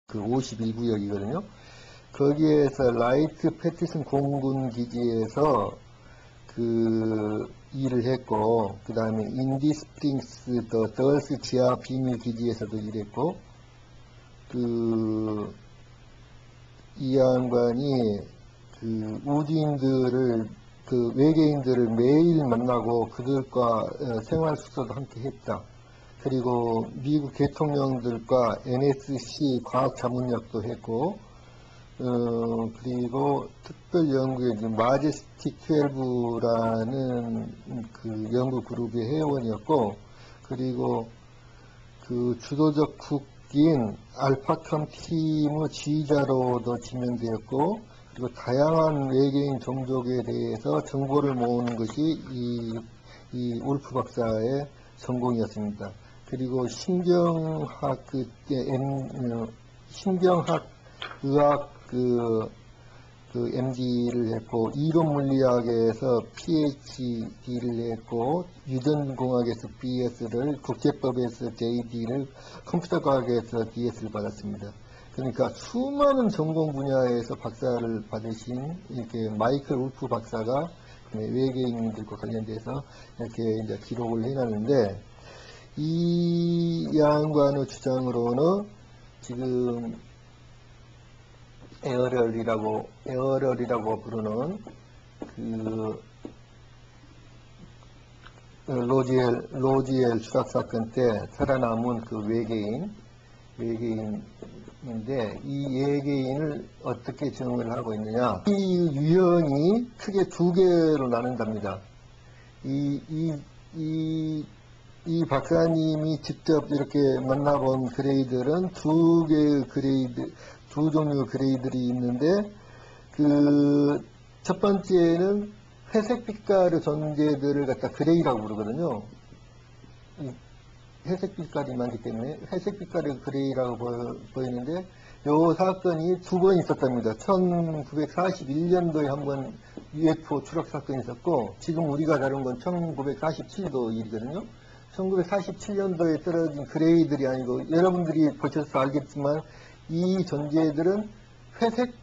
그 51구역이거든요. 거기에서 라이트 패티슨 공군 기지에서 그 일을 했고, 그 다음에 인디 스프링스 더 덜스 지하 비밀 기지에서도 일했고, 이 양반이 그 우주인들을, 그 외계인들을 매일 만나고 그들과 생활 숙소도 함께 했다. 그리고 미국 대통령들과 NSC 과학 자문역도 했고, 그리고 특별 연구에 마제스틱 12라는 그 연구 그룹의 회원이었고, 그리고 그 주도적 국인 알파컴 팀의 지휘자로도 지명되었고, 그리고 다양한 외계인 종족에 대해서 정보를 모으는 것이 이 울프 박사의 전공이었습니다. 그리고 신경학 의학 MD를 했고, 이론 물리학에서 PhD를 했고, 유전공학에서 BS를, 국제법에서 JD를, 컴퓨터 과학에서 DS를 받았습니다. 그러니까 수많은 전공 분야에서 박사를 받으신 이렇게 마이클 울프 박사가 외계인들과 관련돼서 이렇게 이제 기록을 해놨는데, 이 양반의 주장으로는 지금 에어럴이라고 부르는 그 로지엘 추락 사건 때 살아남은 그 외계인인데, 이 외계인을 어떻게 정의를 하고 있느냐? 이 유형이 크게 두 개로 나눈답니다. 이 박사님이 직접 이렇게 만나본 그레이들은 두 개의 그레이드, 두 종류의 그레이들이 있는데, 그 첫 번째는 회색 빛깔의 존재들을 갖다 그레이라고 부르거든요. 회색 빛깔이 많기 때문에 회색 빛깔의 그레이라고 보이는데, 이 사건이 두 번 있었답니다. 1941년도에 한 번 UFO 추락 사건이 있었고, 지금 우리가 다룬 건 1947도 일이거든요. 1947년도에 떨어진 그레이들이 아니고, 여러분들이 보셔서 알겠지만 이 존재들은 회색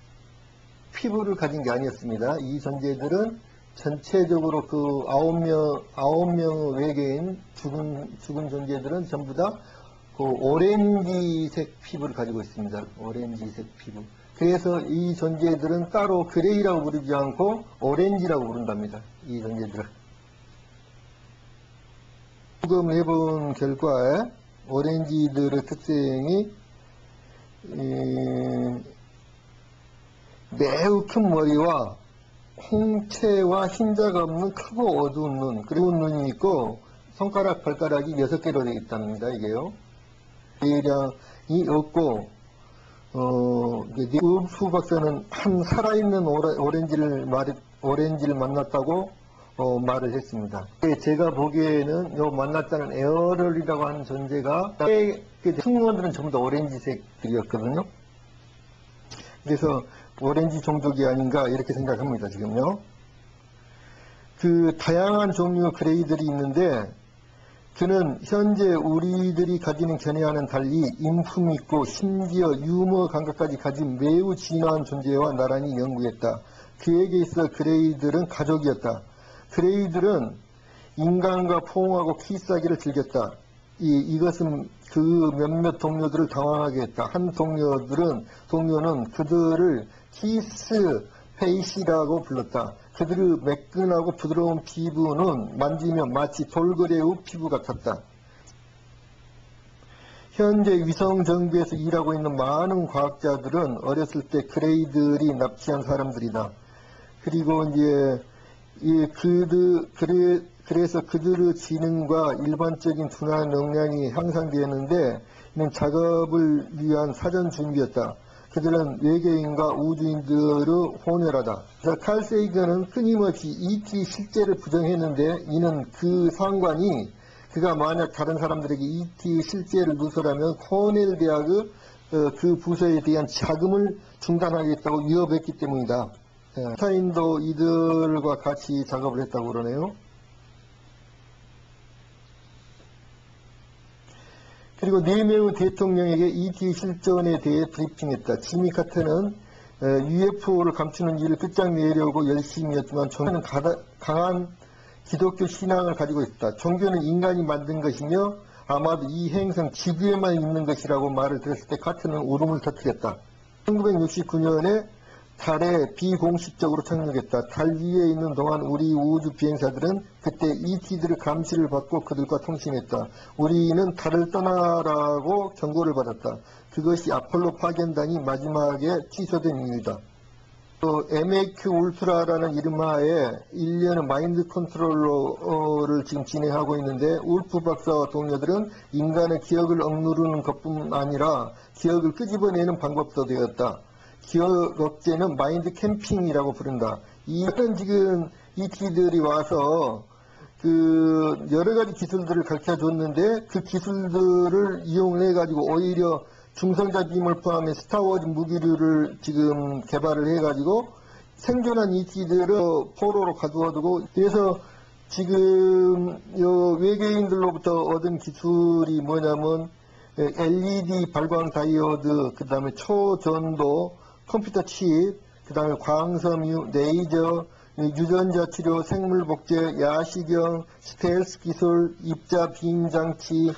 피부를 가진 게 아니었습니다. 이 존재들은 전체적으로 그 9명의 외계인 죽은 존재들은 전부 다 그 오렌지색 피부를 가지고 있습니다. 오렌지색 피부. 그래서 이 존재들은 따로 그레이라고 부르지 않고 오렌지라고 부른답니다. 이 존재들은. 수검해본 결과에 오렌지들의 특징이 매우 큰 머리와 홍채와 흰자가 없는 크고 어두운 눈, 그리고 눈이 있고 손가락, 발가락이 6개로 되어 있답니다. 이게요. 대량이 없고, 울프 박사는 한 살아있는 오렌지를 만났다고 말을 했습니다. 제가 보기에는 요 만났다는 에어럴이라고 하는 존재가 승무원들은 전부 다 오렌지색들이었거든요. 그래서 오렌지 종족이 아닌가 이렇게 생각합니다. 지금요. 그 다양한 종류의 그레이들이 있는데, 그는 현재 우리들이 가지는 견해와는 달리 인품 있고 심지어 유머 감각까지 가진 매우 진화한 존재와 나란히 연구했다. 그에게 있어 그레이들은 가족이었다. 그레이들은 인간과 포옹하고 키스하기를 즐겼다. 이것은 그 몇몇 동료들을 당황하게 했다. 한 동료는 그들을 키스 페이시라고 불렀다. 그들의 매끈하고 부드러운 피부는 만지면 마치 돌고래의 피부 같았다. 현재 위성 정부에서 일하고 있는 많은 과학자들은 어렸을 때 그레이들이 납치한 사람들이다. 그리고 이제 그래서 그들의 지능과 일반적인 분화 역량이 향상되었는데, 이는 작업을 위한 사전 준비였다. 그들은 외계인과 우주인들의 혼혈하다. 칼 세이건은 끊임없이 ET 실제를 부정했는데, 이는 그 상관이 그가 만약 다른 사람들에게 ET 실제를 누설하면 코넬 대학의 그 부서에 대한 자금을 중단하겠다고 위협했기 때문이다. 타인도 이들과 같이 작업을 했다고 그러네요. 그리고 4명의 대통령에게 ET 실전에 대해 브리핑했다. 지미 카터는 UFO를 감추는 일을 끝장내려고 열심히 했지만 종교는 강한 기독교 신앙을 가지고 있다. 종교는 인간이 만든 것이며 아마도 이 행성 지구에만 있는 것이라고 말을 들었을 때 카터는 울음을 터뜨렸다. 1969년에 달에 비공식적으로 착륙했다. 달 위에 있는 동안 우리 우주 비행사들은 그때 ET들의 감시를 받고 그들과 통신했다. 우리는 달을 떠나라고 경고를 받았다. 그것이 아폴로 파견단이 마지막에 취소된 이유다. 또 MAQ 울트라라는 이름하에 1년의 마인드 컨트롤러를 지금 진행하고 있는데 울프 박사와 동료들은 인간의 기억을 억누르는 것뿐 아니라 기억을 끄집어내는 방법도 되었다. 기억 억제는 마인드 캠핑이라고 부른다. 이런 지금 ET들이 와서 그 여러 가지 기술들을 가르쳐 줬는데 그 기술들을 이용해 가지고 오히려 중성자 비행을 포함해 스타워즈 무기류를 지금 개발을 해 가지고 생존한 ET들을 포로로 가두어두고, 그래서 지금 요 외계인들로부터 얻은 기술이 뭐냐면 LED 발광 다이오드, 그 다음에 초전도 컴퓨터 칩, 그 다음에 광섬유, 레이저, 유전자 치료, 생물 복제, 야시경, 스텔스 기술, 입자 비행 장치,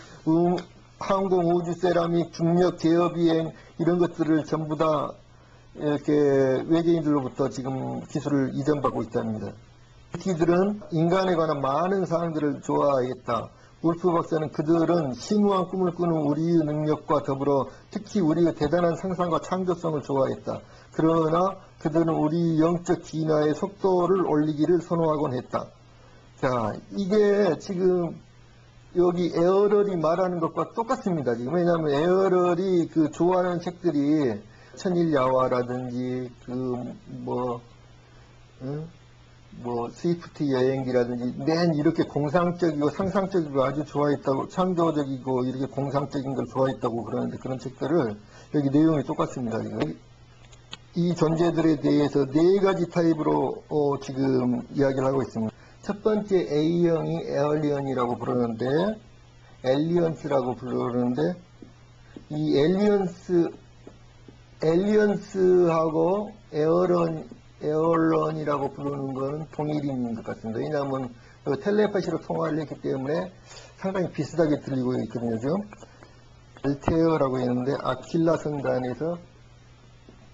항공 우주 세라믹, 중력 제어 비행, 이런 것들을 전부 다 이렇게 외계인들로부터 지금 기술을 이전받고 있답니다. ET들은 인간에 관한 많은 사항들을 좋아했다. 울프 박사는 그들은 심오한 꿈을 꾸는 우리의 능력과 더불어 특히 우리의 대단한 상상과 창조성을 좋아했다. 그러나 그들은 우리 영적 진화의 속도를 올리기를 선호하곤 했다. 자, 이게 지금 여기 에어럴이 말하는 것과 똑같습니다. 지금 왜냐하면 에어럴이 그 좋아하는 책들이 천일야화라든지 스위프트 여행기라든지 맨 이렇게 공상적이고 상상적이고 아주 좋아했다고, 창조적이고 이렇게 공상적인 걸 좋아했다고 그러는데, 그런 책들을 여기 내용이 똑같습니다. 지금 이 존재들에 대해서 4가지 타입으로 지금 이야기를 하고 있습니다. 첫 번째 A형이 에얼리언이라고 부르는데, 엘리언스라고 부르는데, 이 엘리언스하고 에어런이라고 부르는 것은 동일인 것 같습니다. 왜냐하면 텔레파시로 통화를 했기 때문에 상당히 비슷하게 들리고 있거든요. 지금 알테어라고 했는데 아킬라 성단에서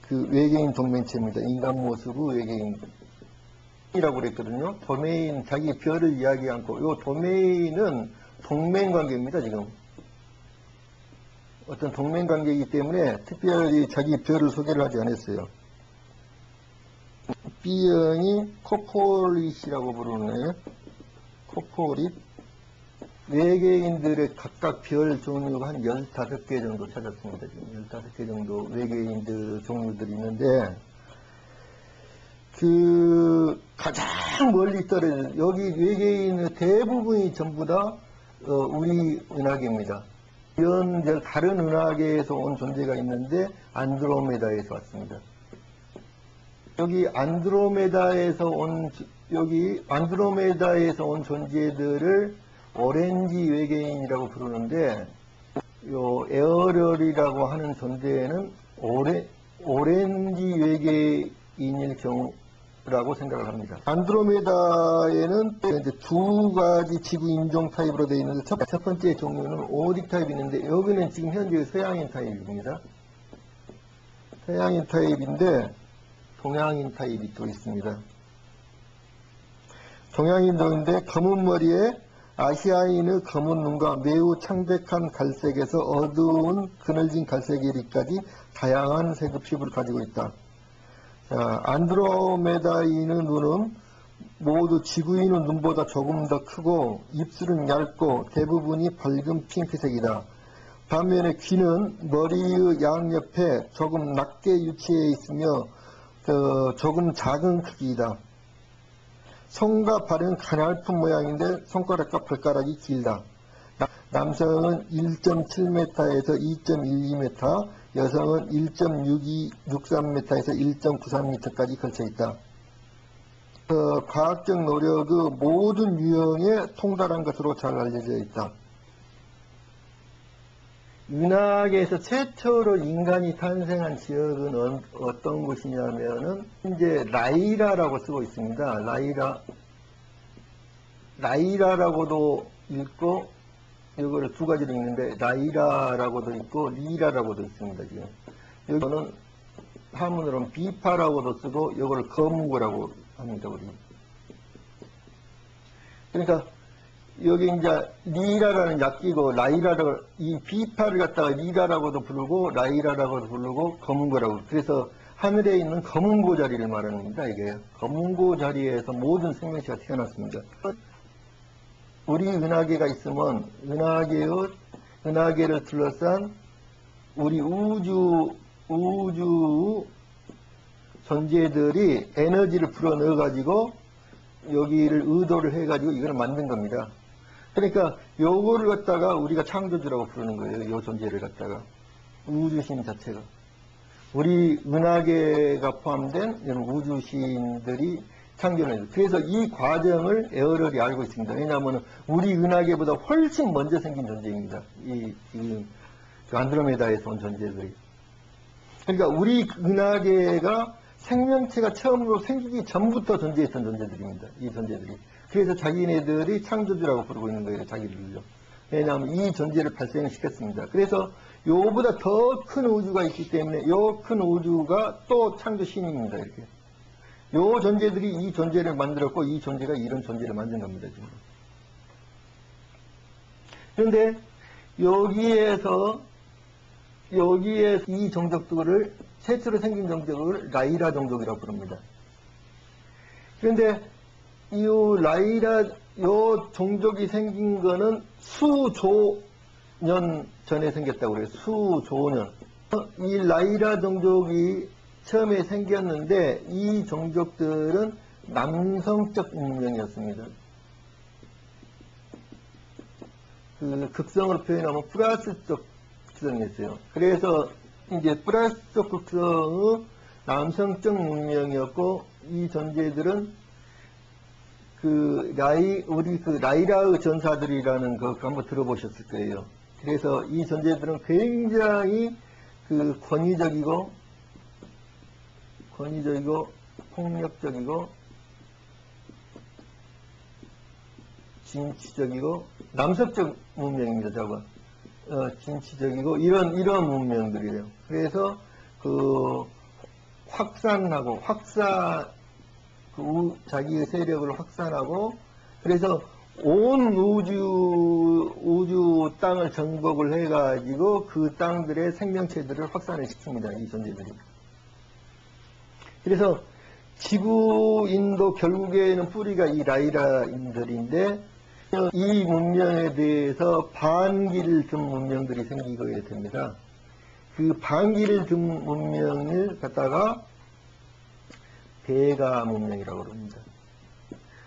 그 외계인 동맹체입니다. 인간 모습의 외계인이라고 그랬거든요. 도메인, 자기 별을 이야기 않고, 이 도메인은 동맹관계입니다. 지금 어떤 동맹관계이기 때문에 특별히 자기 별을 소개를 하지 않았어요. B형이 코포릿이라고 부르네요. 코포릿. 외계인들의 각각 별 종류가 한 15개 정도 찾았습니다. 지금 15개 정도 외계인들 종류들이 있는데, 그 가장 멀리 떨어진 여기 외계인의 대부분이 전부 다 우리 은하계입니다. 이런 다른 은하계에서 온 존재가 있는데 안드로메다에서 왔습니다. 여기 안드로메다에서 온 존재들을 오렌지 외계인이라고 부르는데, 요 에어럴이라고 하는 존재는 오렌지 외계인일 경우라고 생각을 합니다. 안드로메다에는 이제 2가지 지구 인종 타입으로 되어 있는데, 첫 번째 종류는 오딕 타입이 있는데, 여기는 지금 현재 서양인 타입입니다. 서양인 타입인데 동양인 타입이 또 있습니다. 동양인종인데 검은 머리에 아시아인의 검은 눈과 매우 창백한 갈색에서 어두운 그늘진 갈색이리까지 다양한 색의 피부를 가지고 있다. 자, 안드로메다인의 눈은 모두 지구인의 눈보다 조금 더 크고 입술은 얇고 대부분이 밝은 핑크색이다. 반면에 귀는 머리의 양옆에 조금 낮게 위치해 있으며 조금 작은 크기이다. 손과 발은 가냘픈 모양인데 손가락과 발가락이 길다. 남성은 1.7m에서 2.12m, 여성은 1.63m에서 1.93m까지 걸쳐 있다. 과학적 노력의 모든 유형에 통달한 것으로 잘 알려져 있다. 은하계에서 최초로 인간이 탄생한 지역은 어떤 곳이냐면은 현재 라이라라고 쓰고 있습니다. 라이라라고도 읽고 이거를 두 가지로 읽는데 라이라라고도 있고 리라라고도 있습니다. 지금 여기는 한문으로는 비파라고도 쓰고 이거를 거문고라고 합니다. 우리. 그러니까 여기 이제 리라라는 약기고 라이라를 이 비파를 갖다가 리라라고도 부르고 라이라라고도 부르고 거문고라고. 그래서 하늘에 있는 거문고 자리를 말하는 겁니다. 이게 거문고 자리에서 모든 생명체가 태어났습니다. 우리 은하계가 있으면 은하계를 둘러싼 우리 우주 존재들이 에너지를 불어넣어 가지고 여기를 의도를 해 가지고 이걸 만든 겁니다. 그러니까 요거를 갖다가 우리가 창조주라고 부르는 거예요. 요 존재를 갖다가 우주신 자체가 우리 은하계가 포함된 이런 우주신들이 창조를. 그래서 이 과정을 에어럴이 알고 있습니다. 왜냐하면 우리 은하계보다 훨씬 먼저 생긴 존재입니다. 지금 안드로메다에서 온 존재들이. 그러니까 우리 은하계가 생명체가 처음으로 생기기 전부터 존재했던 존재들입니다. 이 존재들이. 그래서 자기네들이 창조주라고 부르고 있는 거예요. 자기들을요. 왜냐하면 이 존재를 발생시켰습니다. 그래서 요보다 더 큰 우주가 있기 때문에 요 큰 우주가 또 창조신입니다. 이렇게. 요 존재들이 이 존재를 만들었고 이 존재가 이런 존재를 만든 겁니다. 지금. 그런데 여기에서 이 종족들을 최초로 생긴 종족을 라이라 종족이라고 부릅니다. 그런데 이 요 종족이 생긴 거는 수조년 전에 생겼다고 그래요. 수조년. 이 라이라 종족이 처음에 생겼는데 이 종족들은 남성적 문명이었습니다. 그 극성으로 표현하면 플러스적 극성이었어요. 그래서 이제 플러스적 극성의 남성적 문명이었고 이 존재들은 우리 라이라의 전사들이라는 거 한번 들어보셨을 거예요. 그래서 이 존재들은 굉장히 권위적이고 폭력적이고 진취적이고 남성적 문명입니다. 저거 진취적이고 이런 문명들이에요. 그래서 자기의 세력을 확산하고 그래서 온 우주 땅을 정복을 해가지고 그 땅들의 생명체들을 확산을 시킵니다. 이 존재들이. 그래서 지구인도 결국에는 뿌리가 이 라이라인들인데 이 문명에 대해서 반기를 든 문명들이 생기게 됩니다. 그 반기를 든 문명을 갖다가 베가 문명이라고 합니다.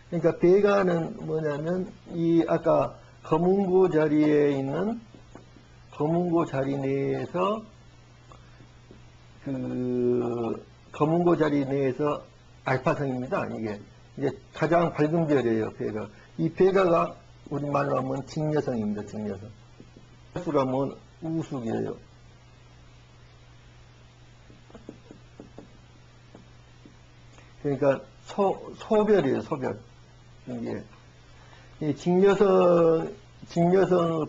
그러니까 베가는 뭐냐면 아까 거문고 자리에 있는 거문고 자리 내에서 거문고 자리 내에서 알파성입니다. 이게 이제 가장 밝은 별이에요. 베가. 이 베가가 우리말로 하면 직녀성입니다. 직녀성. 수로 하면 우숙이에요. 그러니까 소별이에요. 소별. 이게 이 직녀성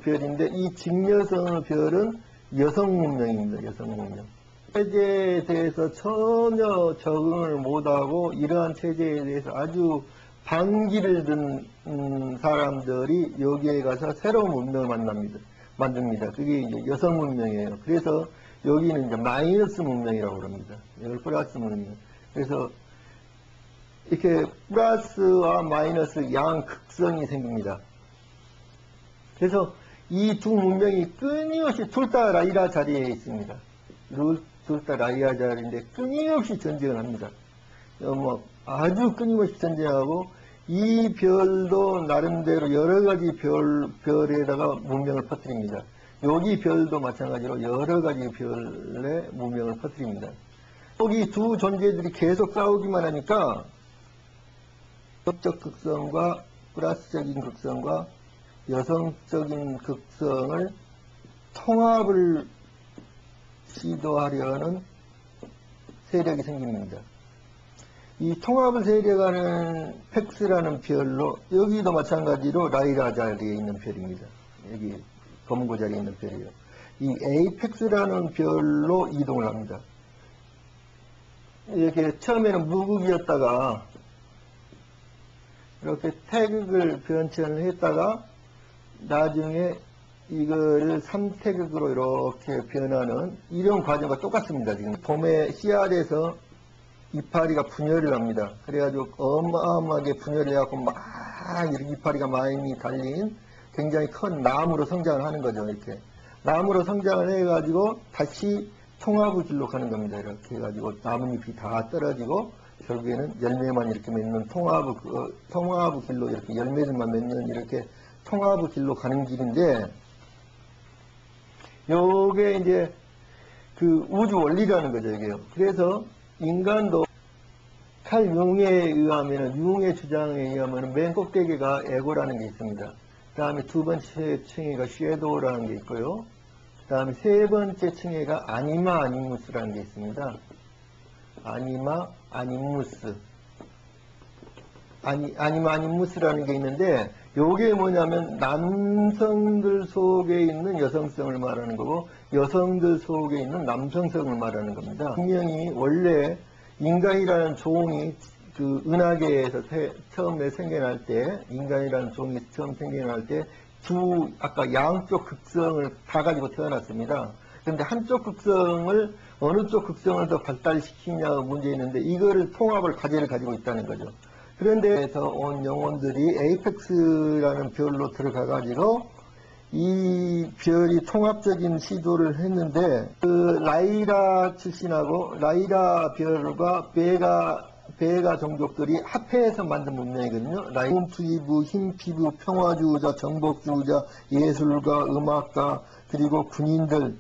별인데 이 직녀성 별은 여성 문명입니다. 여성 문명. 체제에 대해서 전혀 적응을 못하고 이러한 체제에 대해서 아주 반기를 든 사람들이 여기에 가서 새로운 문명을 만듭니다. 그게 이제 여성 문명이에요. 그래서 여기는 이제 마이너스 문명이라고 합니다. 이걸 플러스 문명. 그래서 이렇게 플러스와 마이너스 양극성이 생깁니다. 그래서 이 두 문명이 끊임없이 둘 다 라이라 자리에 있습니다. 둘 다 라이라 자리인데 끊임없이 전쟁을 합니다. 아주 끊임없이 전쟁하고 이 별도 나름대로 여러 가지 별에다가 문명을 퍼뜨립니다. 여기 별도 마찬가지로 여러 가지 별의 문명을 퍼뜨립니다. 여기 두 존재들이 계속 싸우기만 하니까 적적 극성과 플러스적인 극성과 여성적인 극성을 통합을 시도하려는 세력이 생깁니다. 이 통합을 세력하는 팩스라는 별로, 여기도 마찬가지로 라이라 자리에 있는 별입니다. 여기 검은고 자리에 있는 별이에요. 이 에이펙스라는 별로 이동을 합니다. 이렇게 처음에는 무극이었다가 이렇게 태극을 변천을 했다가 나중에 이거를 3태극으로 이렇게 변하는 이런 과정과 똑같습니다. 지금 봄에 씨알에서 이파리가 분열을 합니다. 그래가지고 어마어마하게 분열을 해갖고 막 이렇게 이파리가 많이 달린 굉장히 큰 나무로 성장을 하는 거죠. 이렇게 나무로 성장을 해가지고 다시 통합을 길로 가는 겁니다. 이렇게 해가지고 나뭇잎이 다 떨어지고 결국에는 열매만 이렇게 맺는 통합의 길로 이렇게 열매들만 맺는 이렇게 통합의 길로 가는 길인데, 요게 이제 그 우주 원리라는 거죠, 이게요. 그래서 인간도 칼 융에 의하면, 융의 주장에 의하면 맨 꼭대기가 에고라는 게 있습니다. 그 다음에 두 번째 층에가 섀도우라는 게 있고요. 그 다음에 세 번째 층에가 아니마 아니무스라는 게 있습니다. 아니마 아니무스. 아니마 아니무스라는 게 있는데, 요게 뭐냐면 남성들 속에 있는 여성성을 말하는 거고 여성들 속에 있는 남성성을 말하는 겁니다. 분명히 원래 인간이라는 종이 그 은하계에서 처음에 생겨날 때, 인간이라는 종이 처음 생겨날 때 아까 양쪽 극성을 다 가지고 태어났습니다. 그런데 한쪽 극성을 어느 쪽 극성을 더 발달시키냐 문제 있는데, 이거를 통합을 과제를 가지고 있다는 거죠. 그런데 온 영혼들이 에이펙스라는 별로 들어가가지고 이 별이 통합적인 시도를 했는데, 그 라이라 출신하고 라이라 별과 베가 종족들이 합해서 만든 문명이거든요. 라이온 투이브, 흰 피부, 평화주의자, 정복주의자, 예술가, 음악가, 그리고 군인들.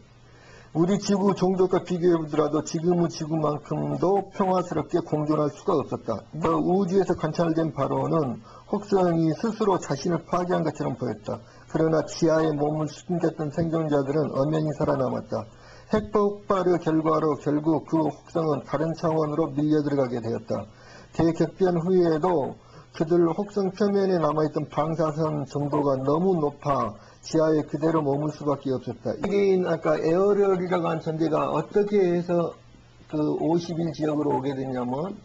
우리 지구 종족과 비교해보더라도 지금의 지구만큼도 평화스럽게 공존할 수가 없었다. 우주에서 관찰된 바로는 혹성이 스스로 자신을 파괴한 것처럼 보였다. 그러나 지하에 몸을 숨겼던 생존자들은 엄연히 살아남았다. 핵폭발의 결과로 결국 그 혹성은 다른 차원으로 밀려 들어가게 되었다. 대격변 후에도 그들 혹성 표면에 남아있던 방사선 정도가 너무 높아 지하에 그대로 머물 수밖에 없었다. 이게 아까 에어리얼이라고 한 존재가 어떻게 해서 그 51 지역으로 오게 됐냐면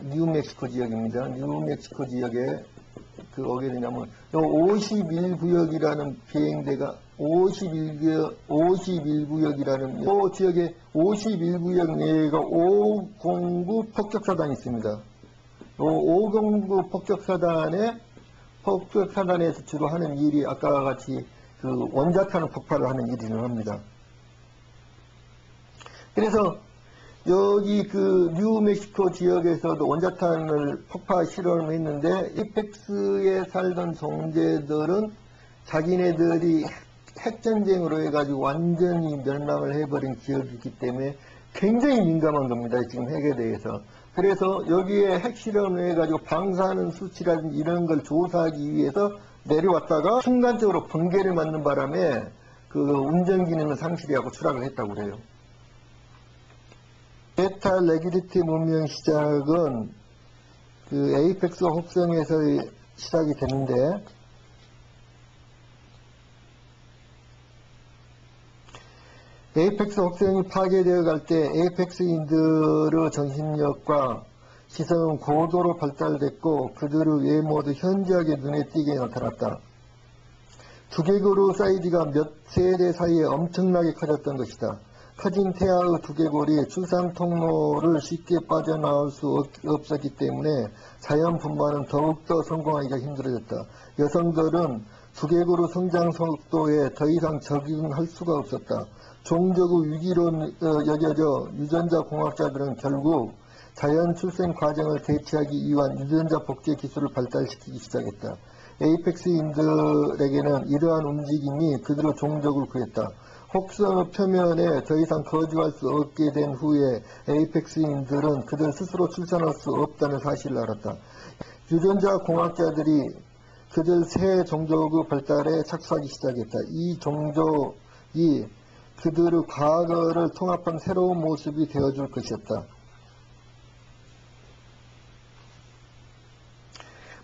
뉴멕시코 지역입니다. 뉴멕시코 지역에 오게 되냐면 요 51구역이라는 비행대가 51구역이라는 요 지역에 51구역 내가 509 폭격사단이 있습니다. 요 509 폭격사단에서 주로 하는 일이 아까와 같이 그 원자탄을 폭발을 하는 일을 합니다. 그래서 여기 그 뉴멕시코 지역에서도 원자탄을 폭파 실험을 했는데, 에이펙스에 살던 존재들은 자기네들이 핵전쟁으로 해가지고 완전히 멸망을 해버린 기억이기 때문에 굉장히 민감한 겁니다. 지금 핵에 대해서. 그래서 여기에 핵실험을 해가지고 방사능 수치라든지 이런 걸 조사하기 위해서 내려왔다가 순간적으로 번개를 맞는 바람에 그 운전 기능을 상실하고 추락을 했다고 그래요. 베타 레기리티 문명 시작은 그 에이펙스 혹성에서 시작이 되는데, 에이펙스 혹성이 파괴되어 갈 때 에이펙스인들의 정신력과 시선은 고도로 발달됐고 그들의 외모도 현저하게 눈에 띄게 나타났다. 두개골의 사이즈가 몇 세대 사이에 엄청나게 커졌던 것이다. 커진 태아의 두개골이 출산 통로를 쉽게 빠져나올 수 없었기 때문에 자연 분만은 더욱더 성공하기가 힘들어졌다. 여성들은 두개골의 성장 속도에 더 이상 적응할 수가 없었다. 종족의 위기로 여겨져 유전자 공학자들은 결국 자연 출생 과정을 대체하기 위한 유전자 복제 기술을 발달시키기 시작했다. 에이펙스인들에게는 이러한 움직임이 그들의 종족을 구했다. 혹성의 표면에 더 이상 거주할 수 없게 된 후에 에이펙스인들은 그들 스스로 출산할 수 없다는 사실을 알았다. 유전자 공학자들이 그들 새 종족의 발달에 착수하기 시작했다. 이 종족 2. 그들의 과거를 통합한 새로운 모습이 되어줄 것이었다.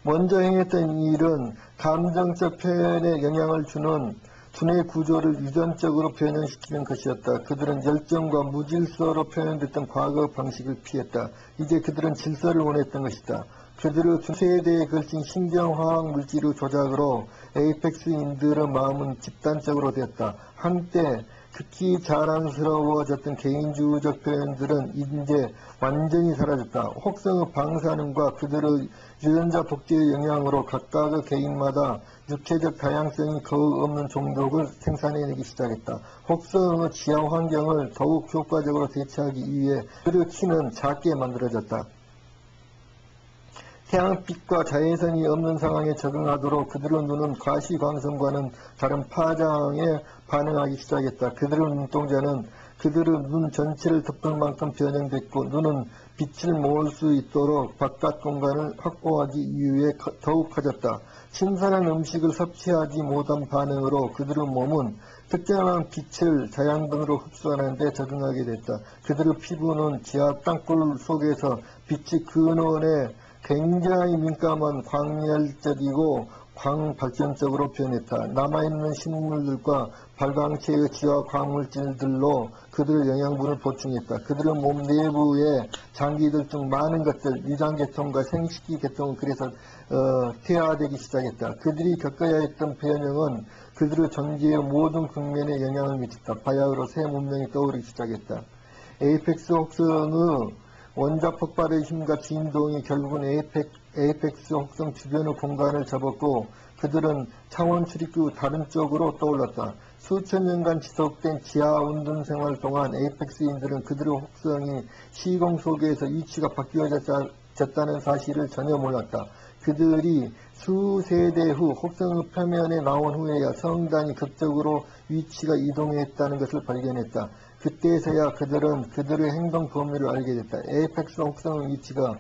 먼저 행했던 일은 감정적 표현에 영향을 주는 두뇌 구조를 유전적으로 변형시키는 것이었다. 그들은 열정과 무질서로 표현됐던 과거 방식을 피했다. 이제 그들은 질서를 원했던 것이다. 그들의 두 세대에 걸친 신경화학 물질의 조작으로 에이펙스인들의 마음은 집단적으로 되었다. 한때 극히 자랑스러워졌던 개인주의적 표현들은 이제 완전히 사라졌다. 혹성의 방사능과 그들의 유전자 복제의 영향으로 각각의 개인마다 육체적 다양성이 거의 없는 종족을 생산해내기 시작했다. 혹성의 지하 환경을 더욱 효과적으로 대체하기 위해 그들의 키는 작게 만들어졌다. 태양빛과 자외선이 없는 상황에 적응하도록 그들의 눈은 가시광선과는 다른 파장에 반응하기 시작했다. 그들의 눈동자는 그들의 눈 전체를 덮을 만큼 변형됐고 눈은 빛을 모을 수 있도록 바깥 공간을 확보하기 위해 더욱 커졌다. 신선한 음식을 섭취하지 못한 반응으로 그들의 몸은 특정한 빛을 자양등으로 흡수하는 데 적응하게 됐다. 그들의 피부는 지하 땅굴 속에서 빛의 근원에 굉장히 민감한 광열적이고 광발전적으로 변했다. 남아있는 식물들과 발광체의 지하 광물질들로 그들의 영양분을 보충했다. 그들의 몸 내부의 장기들 중 많은 것들, 위장계통과 생식기계통은 그래서 퇴화되기 시작했다. 그들이 겪어야 했던 변형은 그들의 존재의 모든 국면에 영향을 미쳤다. 바야흐로 새 문명이 떠오르기 시작했다. 에이펙스 혹성의 원자 폭발의 힘과 진동이 결국은 에이펙스 혹성 주변의 공간을 접었고 그들은 차원 출입구 다른 쪽으로 떠올랐다. 수천 년간 지속된 지하 운동 생활 동안 에이펙스인들은 그들의 혹성이 시공 속에서 위치가 바뀌어졌다는 사실을 전혀 몰랐다. 그들이 수세대 후 혹성의 표면에 나온 후에야 성단이 극적으로 위치가 이동했다는 것을 발견했다. 그때서야 그들은 그들의 행동 범위를 알게 됐다. 에이펙스 혹성의 위치가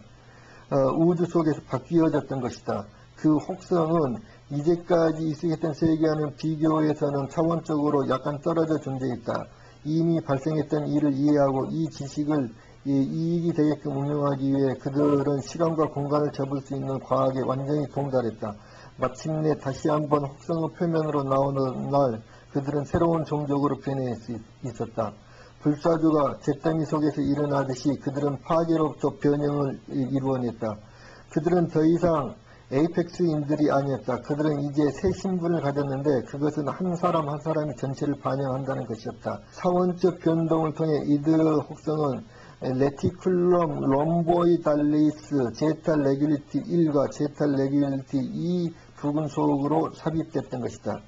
우주 속에서 바뀌어졌던 것이다. 그 혹성은 이제까지 있었던 세계와는 비교해서는 차원적으로 약간 떨어져 존재했다. 이미 발생했던 일을 이해하고 이 지식을 이익이 되게끔 운용하기 위해 그들은 시간과 공간을 접을 수 있는 과학에 완전히 동달했다. 마침내 다시 한번 혹성의 표면으로 나오는 날 그들은 새로운 종족으로 변해 있었다. 불사조가 잿더미 속에서 일어나듯이 그들은 파괴로부터 변형을 이루어냈다. 그들은 더 이상 에이펙스인들이 아니었다. 그들은 이제 새 신분을 가졌는데 그것은 한 사람 한 사람이 전체를 반영한다는 것이었다. 사원적 변동을 통해 이들의 혹성은 레티큘럼 롬보이달리스 제타 레귤리티 1과 제타 레귤리티 2 부분 속으로 삽입됐던 것이다.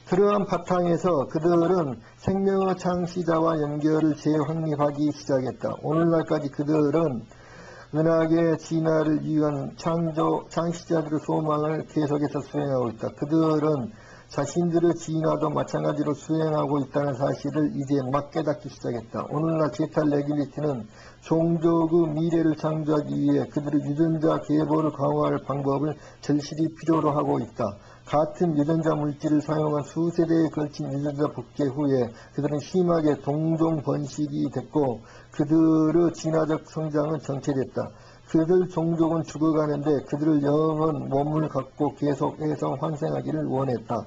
그러한 바탕에서 그들은 생명의 창시자와 연결을 재확립하기 시작했다. 오늘날까지 그들은 은하계 진화를 위한 창시자들의 소망을 계속해서 수행하고 있다. 그들은 자신들의 진화도 마찬가지로 수행하고 있다는 사실을 이제 막 깨닫기 시작했다. 오늘날 제타 레귤리티는 종족의 미래를 창조하기 위해 그들의 유전자 계보를 강화할 방법을 절실히 필요로 하고 있다. 같은 유전자 물질을 사용한 수세대에 걸친 유전자 복제 후에 그들은 심하게 동종 번식이 됐고 그들의 진화적 성장은 정체됐다. 그들 종족은 죽어가는데 그들의 영은 몸을 갖고 계속해서 환생하기를 원했다.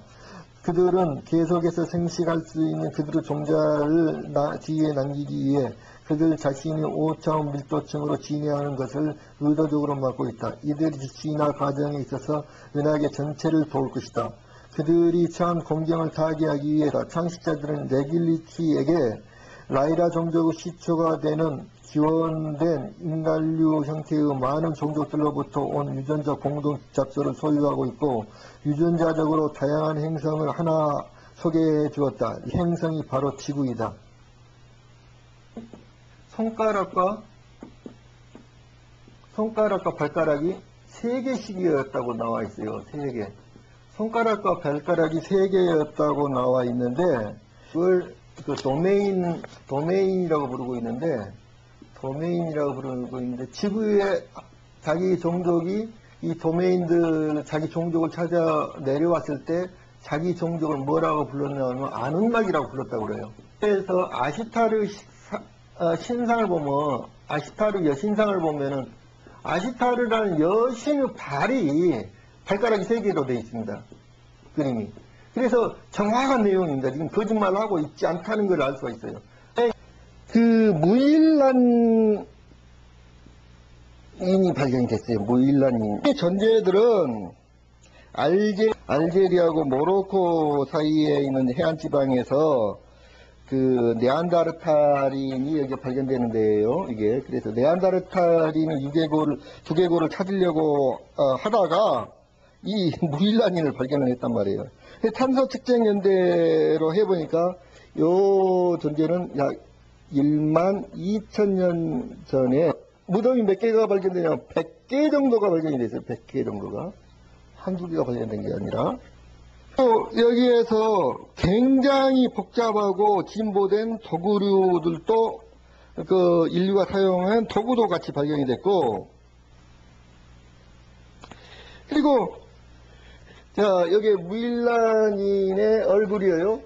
그들은 계속해서 생식할 수 있는 그들의 종자를 뒤에 남기기 위해 그들 자신이 5차원 밀도층으로 진화하는 것을 의도적으로 막고 있다. 이들이 진화 과정에 있어서 은하계 전체를 도울 것이다. 그들이 처한 공경을 타개하기 위해서 창시자들은 레귤리티에게 라이라 종족의 시초가 되는 기원된 인간류 형태의 많은 종족들로부터 온 유전자 공동 잡소를 소유하고 있고 유전자적으로 다양한 행성을 하나 소개해 주었다. 이 행성이 바로 지구이다. 손가락과 발가락이 3개씩이었다고 나와 있어요. 3개. 손가락과 발가락이 3개였다고 나와 있는데 그걸 그 도메인이라고 부르고 있는데 지구에 자기 종족이 이 도메인들 자기 종족을 찾아 내려왔을 때 자기 종족을 뭐라고 불렀냐면 아눈락이라고 불렀다고 그래요. 그래서 아시타르 신상을 보면, 아시타르 여신상을 보면은 아시타르라는 여신의 발이 발가락이 3개로 되어 있습니다. 그림이. 그래서 정확한 내용입니다. 지금 거짓말을 하고 있지 않다는 걸 알 수가 있어요. 그 무일란인이 발견이 됐어요. 무일란인. 이 존재들은 알제리하고 모로코 사이에 있는 해안 지방에서 그 네안데르탈인이 여기 발견되는데요. 이게 그래서 네안데르탈인의 두개골을 찾으려고 하다가 이 무일란인을 발견을 했단 말이에요. 탐사 측정 연대로 해보니까 요 존재는 약 1만 2천년 전에 무덤이 몇 개가 발견되냐면 100개 정도가 발견이 됐어요. 100개 정도가. 한두 개가 발견된 게 아니라. 또 여기에서 굉장히 복잡하고 진보된 도구류들도 그 인류가 사용한 도구도 같이 발견이 됐고, 그리고 자 여기 무일란인의 얼굴이에요.